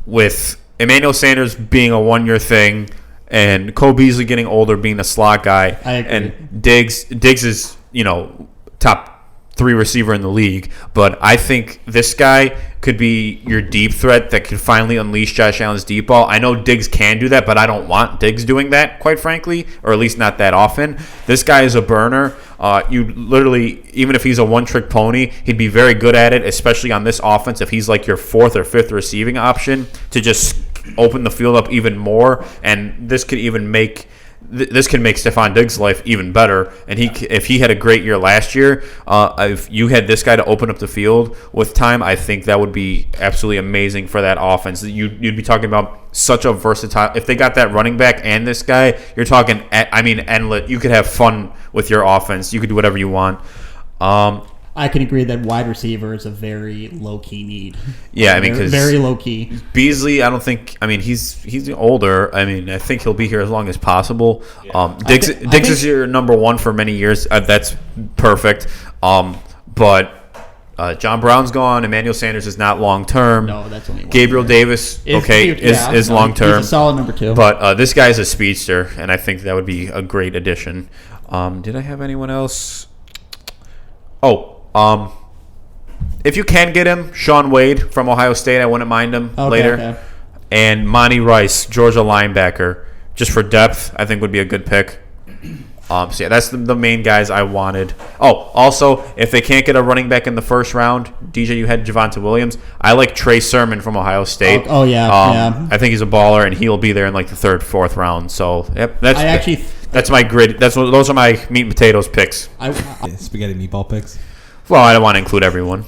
with Emmanuel Sanders being a 1-year thing, and Cole Beasley getting older, being a slot guy, I agree. and Diggs is top 3 receiver in the league. But I think this guy could be your deep threat that could finally unleash Josh Allen's deep ball. I know Diggs can do that, but I don't want Diggs doing that, quite frankly, or at least not that often. This guy is a burner. You literally, even if he's a one-trick pony, he'd be very good at it, especially on this offense if he's like your 4th or 5th receiving option to just open the field up even more. And this could even make Stephon Diggs' life even better. And if he had a great year last year, if you had this guy to open up the field with time, I think that would be absolutely amazing for that offense. You'd be talking about such a versatile. If they got that running back and this guy, you're talking. I mean, endless. You could have fun with your offense. You could do whatever you want. I can agree that wide receiver is a very low-key need. Yeah, I mean, because very low-key. Beasley, I don't think. I mean, he's older. I mean, I think he'll be here as long as possible. Yeah. Diggs is your number 1 for many years. That's perfect. But John Brown's gone. Emmanuel Sanders is not long-term. No, that's only 1 Gabriel year. Davis, is long-term. He's a solid number 2. But this guy's a speedster, and I think that would be a great addition. Did I have anyone else? If you can get him, Sean Wade from Ohio State, I wouldn't mind him later. Okay. And Monty Rice, Georgia linebacker, just for depth, I think would be a good pick. So yeah, that's the main guys I wanted. Also, if they can't get a running back in the first round, DJ, you had Javonta Williams. I like Trey Sermon from Ohio State. Yeah. I think he's a baller, and he'll be there in like the 3rd, 4th round. So yep, that's my grid. Those are my meat and potatoes picks. Spaghetti meatball picks. Well, I don't want to include everyone.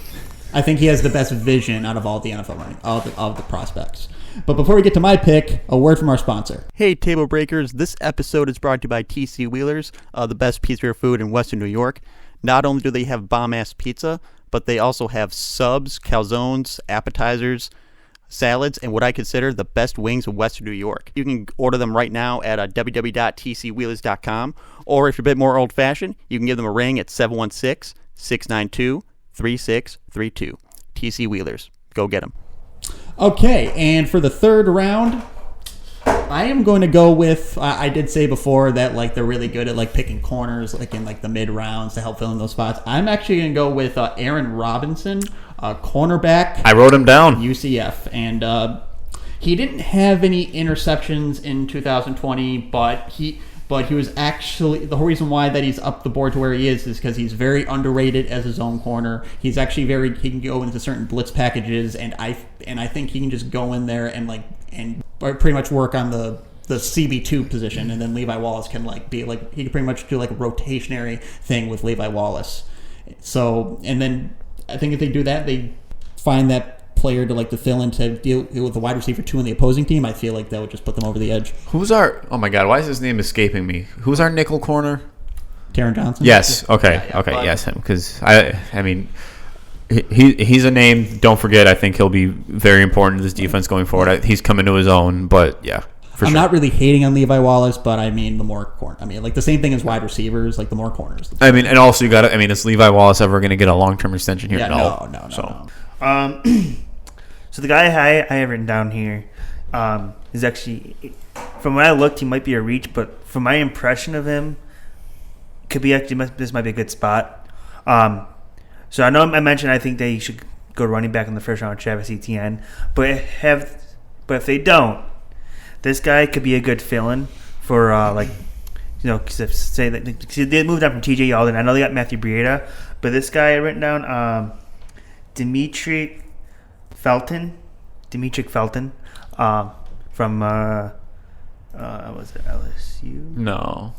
I think he has the best vision out of all the NFL running of the prospects. But before we get to my pick, a word from our sponsor. Hey, Table Breakers. This episode is brought to you by TC Wheelers, the best pizza food in Western New York. Not only do they have bomb-ass pizza, but they also have subs, calzones, appetizers, salads, and what I consider the best wings in Western New York. You can order them right now at www.tcwheelers.com, or if you're a bit more old-fashioned, you can give them a ring at 716-692-3632. TC Wheelers. Go get them. Okay, and for the 3rd round, I am going to go with. I did say before that like they're really good at like picking corners, like in like the mid rounds to help fill in those spots. I'm actually going to go with Aaron Robinson, cornerback. I wrote him down. UCF, and he didn't have any interceptions in 2020, but he was actually the whole reason why that he's up the board to where he is because he's very underrated as a zone corner. He's actually he can go into certain blitz packages, and I think he can just go in there and pretty much work on the CB2 position, and then Levi Wallace can he can pretty much do like a rotationary thing with Levi Wallace. So, and then I think if they do that, they find that player to fill in to deal with the wide receiver 2 in the opposing team. I feel like that would just put them over the edge. Oh my God, why is his name escaping me? Who's our nickel corner? Taron Johnson. Yes. Okay. Yes, him. Because I mean, he's a name. Don't forget. I think he'll be very important to this defense going forward. He's coming to his own. But yeah, I'm not really hating on Levi Wallace, but I mean the more corner. I mean, like the same thing as wide receivers. Like the more corners. I mean, and also you got to. I mean, is Levi Wallace ever going to get a long-term extension here? Yeah, no. So the guy I have written down here is actually, from when I looked, he might be a reach, but from my impression of him, this might be a good spot. So I know I mentioned I think they should go running back in the first round, Travis Etienne, but if they don't, this guy could be a good fill-in for because they moved on from T.J. Yeldon. I know they got Matthew Breida, but this guy I written down, Demetric Felton, from was it LSU? No.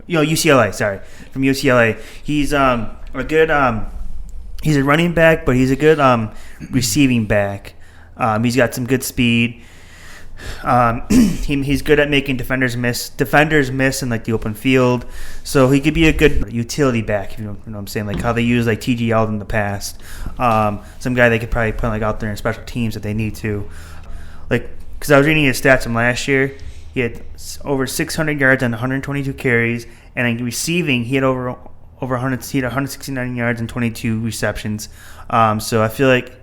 UCLA. Sorry, from UCLA. He's a good. He's a running back, but he's a good receiving back. He's got some good speed. He's good at making defenders miss in like the open field, so he could be a good utility back. If you know what I'm saying, like how they use like T.J. Yeldon in the past. Some guy they could probably put out there in special teams if they need to. Like, because I was reading his stats from last year, he had over 600 yards on 122 carries, and in receiving he had over 100. He had 169 yards and 22 receptions. So I feel like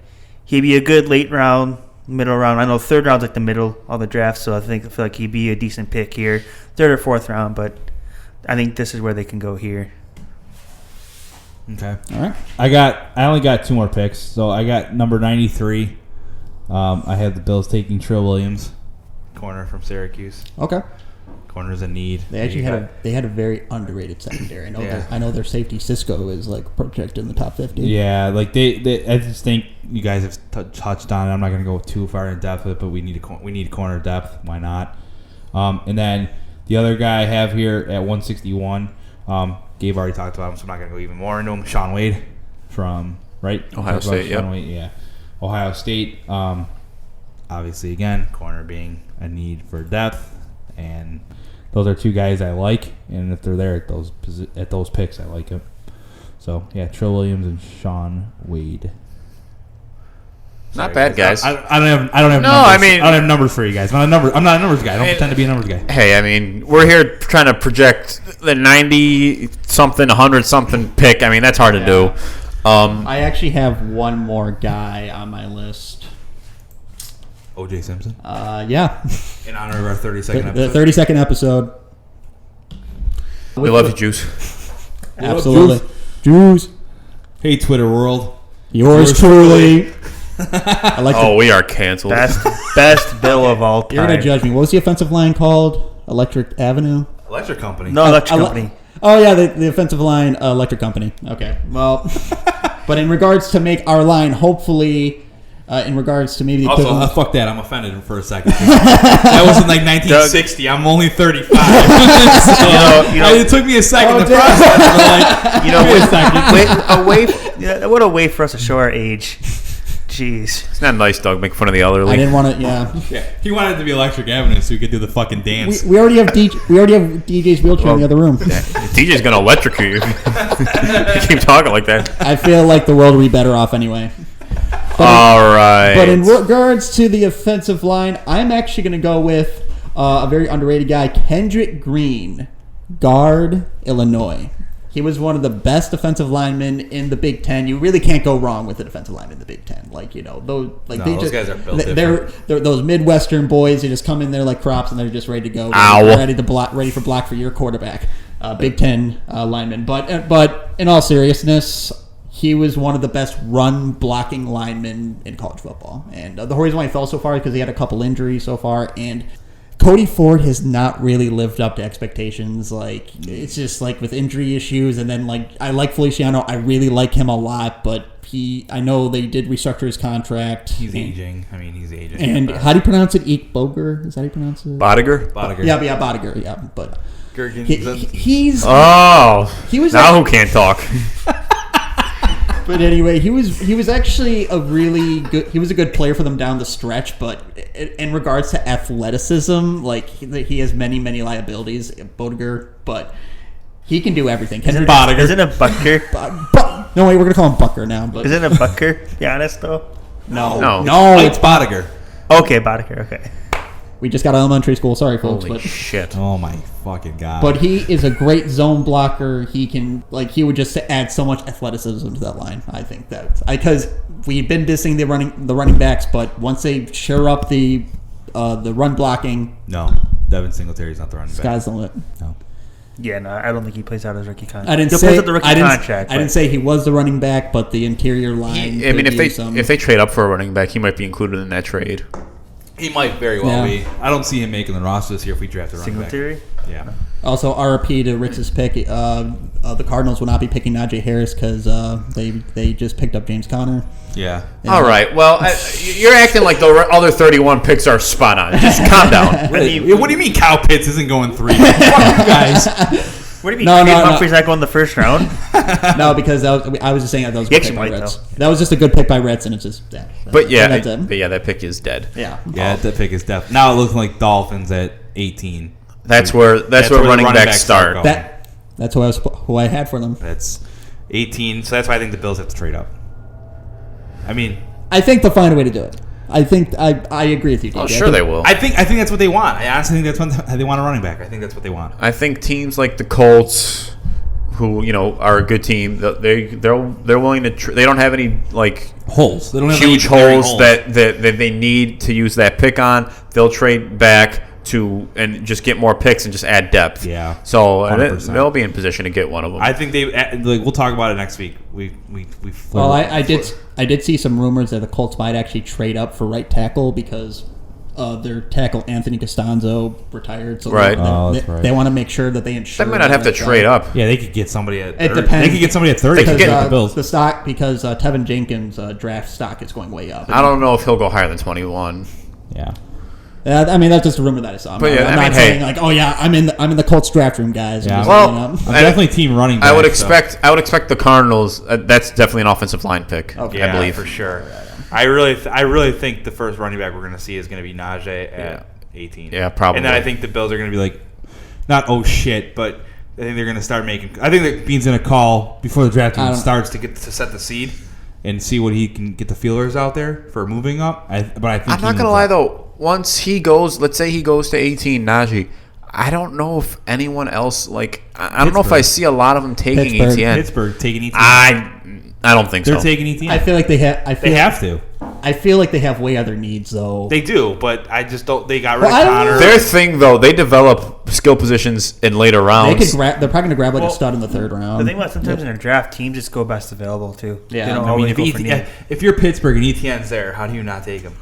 he'd be a good late round. Middle round. I know 3rd round's like the middle of the draft, so I feel like he'd be a decent pick here. 3rd or 4th round, but I think this is where they can go here. Okay. All right. I only got 2 more picks. So I got number 93. I have the Bills taking Trill Williams. Corner from Syracuse. Okay. Corner's a need. They actually had a very underrated secondary. I know their safety Cisco is like projected in the top 50. Yeah, like they I just think you guys have touched on it. I'm not going to go too far in depth with it, but we need corner depth. Why not? And then the other guy I have here at 161. Gabe already talked about him, so I'm not going to go even more into him. Shaun Wade from Ohio State. Yeah, Ohio State. Obviously, again, corner being a need for depth, and those are 2 guys I like, and if they're there at those picks, I like them. So yeah, Trill Williams and Shaun Wade. Not bad, guys. I don't have. No, numbers. I don't have numbers for you guys. I'm not a numbers guy. I don't pretend to be a numbers guy. Hey, I mean, we're here trying to project the 90-something, 100-something pick. I mean, that's hard to do. I actually have one more guy on my list. O.J. Simpson. Yeah. In honor of our 32nd The episode. 32nd episode. We love you, Juice. Absolutely. Juice. Hey, Twitter world. Yours truly. I like We are canceled. Best Bill of all time. You're going to judge me. What was the offensive line called? Electric Avenue? Electric Company. No, Electric Company. Oh, yeah, the offensive line, Electric Company. Okay. Well, but in regards to make our line, hopefully, in regards to maybe... Also, fuck that. I'm offended for a second. That was in like 1960. I'm only 35. So, it took me a second to process. What a way for us to show our age. Jeez. It's not nice, Doug. Make fun of the elderly. I didn't want to... Yeah. He wanted it to be Electric Avenue so we could do the fucking dance. We already have DJ's wheelchair in the other room. DJ's going to electrocute you. You keep talking like that. I feel like the world would be better off anyway. All right. But in regards to the offensive line, I'm actually going to go with a very underrated guy, Kendrick Green, guard, Illinois. He was one of the best defensive linemen in the Big Ten. You really can't go wrong with a defensive lineman in the Big Ten. Those guys are built they're those Midwestern boys. They just come in there like crops and they're just ready to go, ready for block for your quarterback. Big Ten lineman. But in all seriousness, he was one of the best run blocking linemen in college football. And the reason why he fell so far is because he had a couple injuries so far. And Kwity Ford has not really lived up to expectations. Like, it's just like with injury issues. And then I like Feliciano. I really like him a lot, but I know they did restructure his contract. He's aging. He's aging. And how do you pronounce it? Boger? Is that how you pronounce it? Bodiger? Yeah, Bodiger. Yeah, but he's he was now who can't talk. But anyway, he was actually a really good. He was a good player for them down the stretch. But in regards to athleticism, he has many liabilities. Bodiger, but he can do everything. Isn't it Bucker? No, wait, we're gonna call him Bucker now. But isn't it Bucker? Be honest though. No, it's Bodiger. Okay, Bodiger. Okay. We just got elementary school. Sorry, folks. Holy shit. Oh, my fucking God. But he is a great zone blocker. He can, he would just add so much athleticism to that line. I think that. Because we've been dissing the running backs, but once they shore up the run blocking. No, Devin Singletary's not the running back. Sky's the limit. No. Yeah, no, I don't think he plays out his rookie contract. I didn't say he was the running back, but the interior line. If they trade up for a running back, he might be included in that trade. He might very well be. I don't see him making the roster this year if we draft a running back. Singletary? Yeah. Also, RP to Ritz's pick. The Cardinals will not be picking Najee Harris because they just picked up James Conner. Yeah. All right. Well, you're acting like the other 31 picks are spot on. Just calm down. What do you mean Kyle Pitts isn't going 3? Fuck you guys. What do you mean? Humphrey's not going the first round? No, because I was just saying that was a good pick by Ritz. That was just a good pick by Ritz, and it's just that pick is dead. Yeah, that pick is dead. Now it looks like Dolphins at 18. That's where running backs start. That's who I had for them. That's 18, so that's why I think the Bills have to trade up. I think they'll find a way to do it. I think I agree with you, DJ. Oh, sure they will. I think that's what they want. I honestly think that's what they want a running back. I think that's what they want. I think teams like the Colts, who are a good team, they're willing to. They don't have any holes. They don't have huge holes that they need to use that pick on. They'll trade back and just get more picks and just add depth. Yeah. So 100%. they'll be in position to get one of them. I think we'll talk about it next week. Well, I did see some rumors that the Colts might actually trade up for right tackle because their tackle Anthony Costanzo retired. So Right. they want to make sure that they ensure. They might not have to trade up. Yeah, they could get somebody at. It depends. They could get somebody at 30. They could because get the Bills. The stock because Tevin Jenkins' draft stock is going way up. I don't know if he'll go higher than 21. Yeah. I mean, that's just a rumor that I saw. But yeah, I'm not saying like, oh yeah, I'm in the Colts draft room, guys. Yeah. Well, I'm definitely team running back. I would expect the Cardinals. That's definitely an offensive line pick. Okay. I believe for sure. I really think the first running back we're going to see is going to be Najee at 18. Yeah, probably. And then I think the Bills are going to be like, not oh shit, but I think they're going to start making. I think that Beane's going to call before the draft even starts to set the seed and see what he can get the feelers out there for moving up. But I think I'm not gonna lie though. Once he goes, let's say he goes to 18, Najee. I don't know if anyone else I don't know if I see a lot of them taking Etienne. Pittsburgh taking Etienne. I don't think They're so. taking Etienne. I feel like they have. They have to. I feel like they have way other needs though. They do, but I just don't. They got rid of I don't Connor. know. Their thing though, they develop skill positions in later rounds. They're probably going to grab a stud in the third round. The thing about sometimes in a draft, teams just go best available too. Yeah. They don't I always go for need. If you're Pittsburgh and Etienne's there, how do you not take him?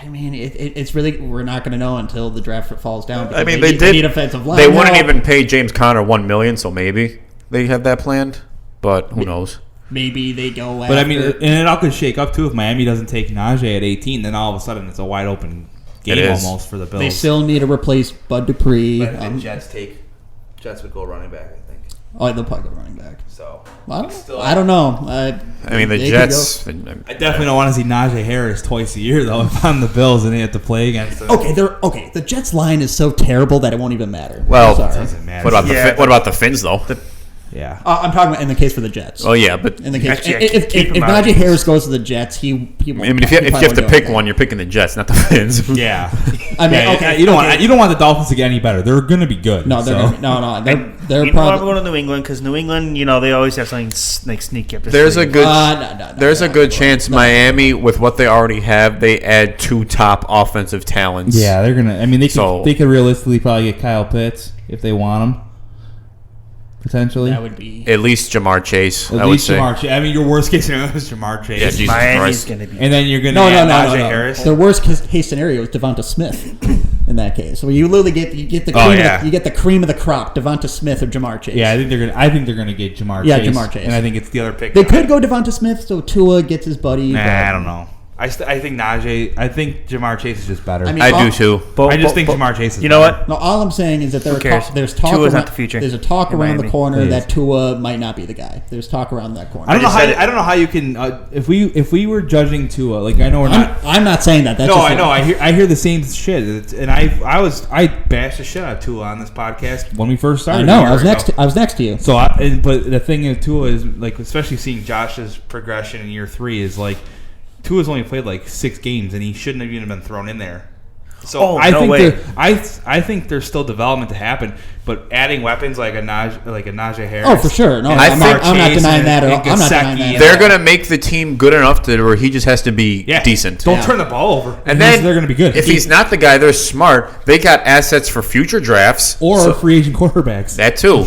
I mean, it's really we're not going to know until the draft falls down. I mean, they need offensive line. They wouldn't even pay James Conner $1 million, so maybe they have that planned. But who knows? Maybe they go. But I mean, and it all could shake up too if Miami doesn't take Najee at 18. Then all of a sudden it's a wide open game almost for the Bills. They still need to replace Bud Dupree. But Jets would go running back, I think. Oh, they'll probably go running back. So I don't know. I mean, the Jets. I definitely don't want to see Najee Harris twice a year though. If I'm the Bills and they have to play against them. Okay. The Jets line is so terrible that it won't even matter. Well, I'm sorry. Doesn't matter. What about the Finns though? Yeah. I'm talking about in the case for the Jets. Oh yeah, but in the case, Actually, if Najee Harris goes to the Jets, he won't. I mean, if you have to pick one, you're picking the Jets, not the Finns. Yeah. I mean, okay. You don't want the Dolphins to get any better. They're going to be good. No, they're They're probably going to New England because New England, they always have something like sneaky up. There's a good chance Miami, with what they already have, they add 2 top offensive talents. Yeah, they're gonna. I mean, they could realistically probably get Kyle Pitts if they want him. Potentially, that would be at least Jamar Chase. At least Jamar Chase. I mean, your worst case scenario is Jamar Chase. Yeah, Jesus Miami's Christ. going to be. And then you're going no. Najee Harris. The worst case scenario is Devonta Smith. In that case, so you literally get the cream you get the cream of the crop, Devonta Smith or Jamar Chase. Yeah, I think they're gonna get Jamar Chase. Yeah, Jamar Chase. And I think it's the other pick. They could go Devonta Smith, so Tua gets his buddy. I don't know. I think Jamar Chase is just better. I do too. I just think Jamar Chase is You know better. what? No, all I'm saying is that there's talk Tua's around, not the future there's a talk in around the Miami. corner that Tua might not be the guy. There's talk around that corner. I don't know how you can if we were judging Tua, like I know we're not. I'm not saying that. That's no, just I know. I hear the same shit, and I bashed the shit out of Tua on this podcast when we first started. I know. I was next to you. So, but the thing with Tua is like, especially seeing Josh's progression in year 3 is like. Tua's only played like 6 games, and he shouldn't have even been thrown in there. So I think there's still development to happen, but adding weapons like a Najee Harris. Oh, for sure. No, I'm not denying that. I'm not denying that. They're gonna make the team good enough to where he just has to be decent. Don't turn the ball over, and then they're gonna be good. If he's not the guy, they're smart. They got assets for future drafts or free agent quarterbacks. That too.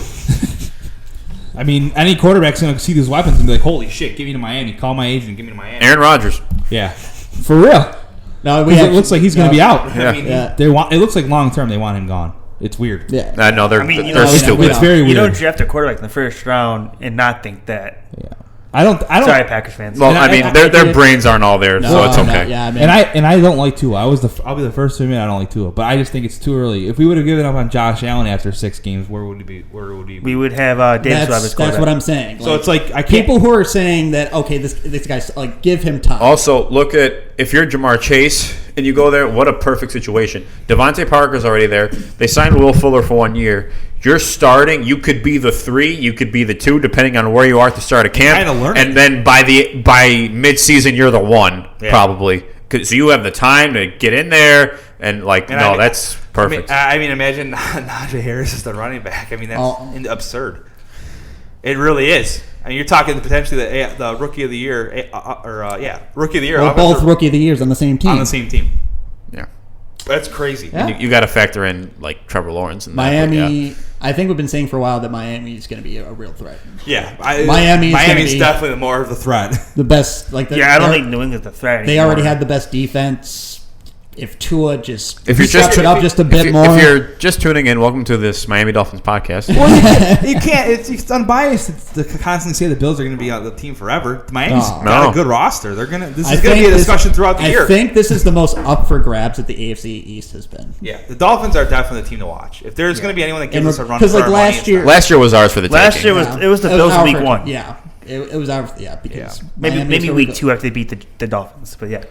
I mean, any quarterback's going to see these weapons and be like, holy shit, give me to Miami. Call my agent, give me to Miami. Aaron Rodgers. Yeah. For real. No, it looks like he's going to be out. Yeah. I mean, it looks like long term they want him gone. It's weird. Yeah. No, they're stupid. It's very weird. You don't draft a quarterback in the first round and not think that. Yeah. I don't. Sorry, Packers fans. Well, I mean, their brains aren't all there, so it's okay. Yeah, and I don't like Tua. I'll be the first to admit I don't like Tua, but I just think it's too early. If we would have given up on Josh Allen after 6 games, where would he be? We would have Davis Webb as quarterback. That's what I'm saying. So it's like people who are saying that this guy's like give him time. Also, look at if you're Jamar Chase and you go there, what a perfect situation. Devontae Parker's already there. They signed Will Fuller for 1 year. You're starting. You could be the 3. You could be the 2, depending on where you are at the start of camp. And then by mid-season, you're the 1 probably. So you have the time to get in there that's perfect. I mean, imagine Najee Harris is the running back. I mean, that's absurd. It really is. I mean, you're talking potentially the rookie of the year, rookie of the year. Both rookie of the years on the same team. On the same team. Yeah. That's crazy. Yeah. You got to factor in like Trevor Lawrence and Miami. That, I think we've been saying for a while that Miami is going to be a real threat. Yeah, Miami's definitely more of the threat. The best, like I don't think New England's a threat. They anymore. already had the best defense. If Tua just if you're steps it up just a bit more. If you're just tuning in, welcome to this Miami Dolphins podcast. Well, you can't. It's unbiased. It's to constantly say the Bills are going to be out of the team forever. Miami's got a good roster. They're gonna. This is going to be a discussion throughout the year. I think this is the most up for grabs that the AFC East has been. Yeah, the Dolphins are definitely the team to watch. If there's going to be anyone that gives us a run, because like last year was ours for the last taking. year it was the Bills week 1. Yeah, it was our because maybe week 2 after they beat the Dolphins, but yeah.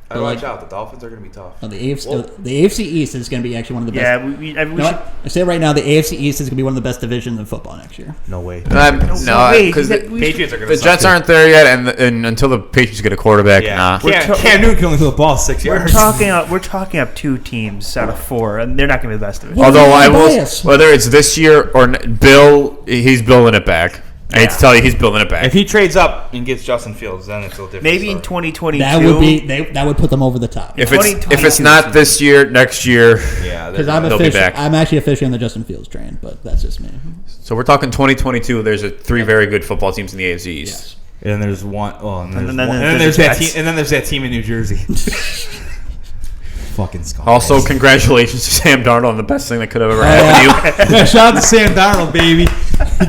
I watch out. The Dolphins are going to be tough. No, the AFC East is going to be actually one of the best. Yeah, we should. I say right now, the AFC East is going to be one of the best divisions in football next year. No way. No, because the Patriots are going to. The Jets aren't there yet, and until the Patriots get a quarterback, nah. Cam Newton can only throw the ball 6 yards. We're talking up 2 teams out of 4, and they're not going to be the best of it. Although I will, whether it's this year or Bill, he's building it back. I hate to tell you, he's building it back. If he trades up and gets Justin Fields, then it's a little different. Maybe in 2022, that would put them over the top. If it's not this year, next year, because they'll be back. I'm actually officially on the Justin Fields train, but that's just me. So we're talking 2022. There's 3 very good football teams in the AFC East. Yes. And then there's one. Oh, and then there's that team. And then there's that team in New Jersey. Fucking scum. Also, congratulations to Sam Darnold on the best thing that could have ever happened to you. Yeah, shout out to Sam Darnold, baby.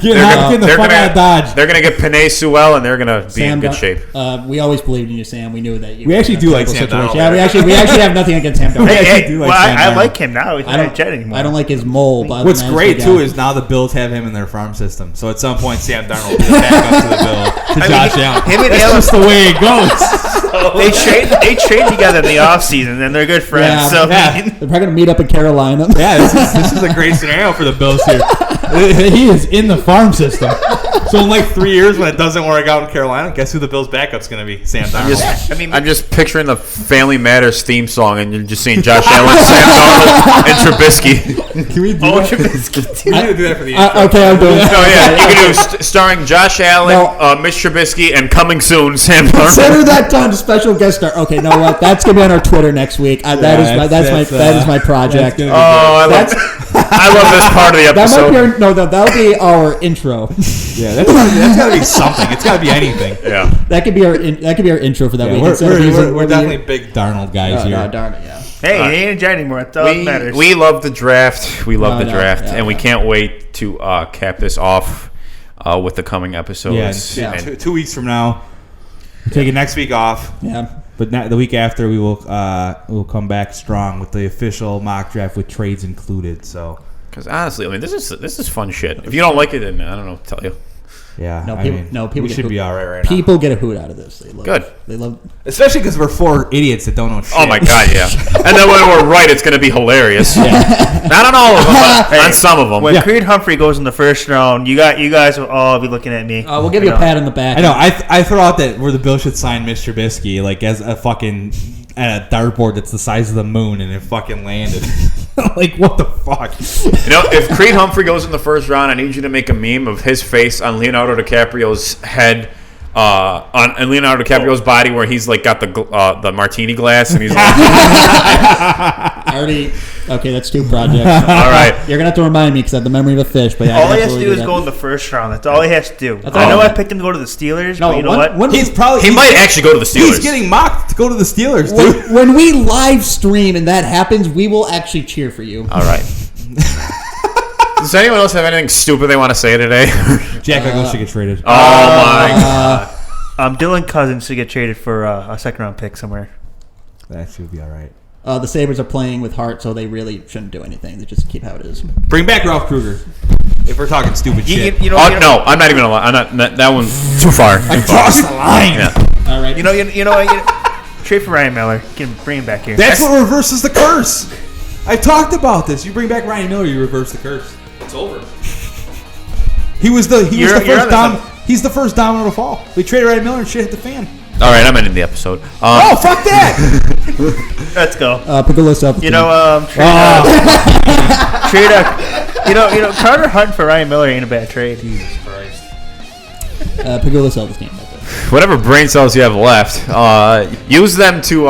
Getting the fuck out of Dodge. They're going to get Penei Sewell, and they're going to be in good shape. We always believed in you, Sam. We knew that you. We actually do like Sam Darnold. Yeah, we actually have nothing against Sam Darnold. I like him now. He's not a Jet anymore. I don't like his mole. But what's great too is now the Bills have him in their farm system. So at some point, Sam Darnold will be the backup to the Bill to Josh Allen. That's just the way it goes. They trade together in the offseason, and they're good friends. They're probably going to meet up in Carolina. Yeah, this is a great scenario for the Bills here. He is in the farm system. So in like 3 years, when it doesn't work out in Carolina, guess who the Bills' backup's going to be? Sam Darnold. I'm just picturing the Family Matters theme song, and you're just seeing Josh Allen, Sam Darnold, and Trubisky. Can we do that? Trubisky. We need to do that for the intro. Okay, I'm doing it. No, yeah, you can do starring Josh Allen, Mitch Trubisky, and coming soon, Sam Darnold. Consider that done. Special guest star. Okay, know what? That's gonna be on our Twitter next week. That is my project. I love this part of the episode. That'll be our intro. Yeah, that's got to be something. It's got to be anything. Yeah, that could be our intro for that week. We're definitely big Darnold guys here. Darnold, yeah. Hey, he ain't a Jet anymore. That's all that matters. We love the draft. We love the draft, and we can't wait to cap this off with the coming episodes. Yeah, 2 weeks from now. We're taking next week off. Yeah. But the week after, we will come back strong with the official mock draft with trades included. So, because honestly, I mean, this is fun shit. If you don't like it, then I don't know what to tell you. Yeah, people we should be all right now. People get a hoot out of this. They love Good. They love, especially because we're 4 idiots that don't know shit. Oh my god, yeah. And then when we're right, it's going to be hilarious. Yeah. Not on all of them, but on some of them. When Creed Humphrey goes in the first round, you guys will all be looking at me. We'll give you a pat on the back. I know. I throw out that where the Bills should sign Mr. Trubisky like as a fucking at a dartboard that's the size of the moon, and it fucking landed. Like, what the fuck? You know, if Creed Humphrey goes in the first round, I need you to make a meme of his face on Leonardo DiCaprio's head, on Leonardo DiCaprio's body, where he's like got the martini glass, and he's like, Okay, that's 2 projects. All right, you're gonna have to remind me because I have the memory of a fish. But all he has to do is go in the first round. That's all he has to do. I know I picked him to go to the Steelers, but you know what? He might actually go to the Steelers. He's getting mocked to go to the Steelers, dude. When we live stream and that happens, we will actually cheer for you. All right. Does anyone else have anything stupid they want to say today? Jack Eichel should get traded. Oh my god. Dylan Cousins should get traded for a second round pick somewhere. That should be all right. The Sabres are playing with heart, so they really shouldn't do anything. They just keep how it is. Bring back Ralph Kruger. If we're talking stupid shit. No, I'm not even gonna lie. I'm not. That one's too far. I crossed the line. Yeah. All right. You know, trade for Ryan Miller. Bring him back here. That's what reverses the curse. I talked about this. You bring back Ryan Miller, you reverse the curse. It's over. He's the first domino to fall. We traded Ryan Miller and shit hit the fan. All right, I'm ending the episode. Fuck that! Let's go. Pagula self. Carter Hunt for Ryan Miller ain't a bad trade. Jesus Christ. Pagula self-esteem. whatever brain cells you have left, use them to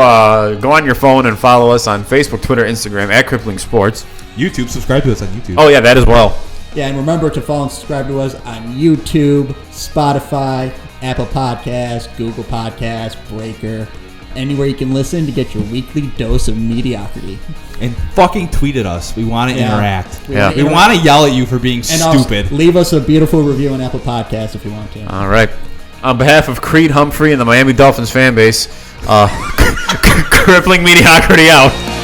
go on your phone and follow us on Facebook, Twitter, Instagram at Crippling Sports. YouTube, subscribe to us on YouTube. Oh yeah, that as well. Yeah, and remember to follow and subscribe to us on YouTube, Spotify, Apple Podcasts, Google Podcasts, Breaker, anywhere you can listen to get your weekly dose of mediocrity. And fucking tweet at us. We want to interact. Yeah. We want to yell at you for being stupid. Also, leave us a beautiful review on Apple Podcasts if you want to. All right. On behalf of Creed Humphrey and the Miami Dolphins fan base, crippling mediocrity out.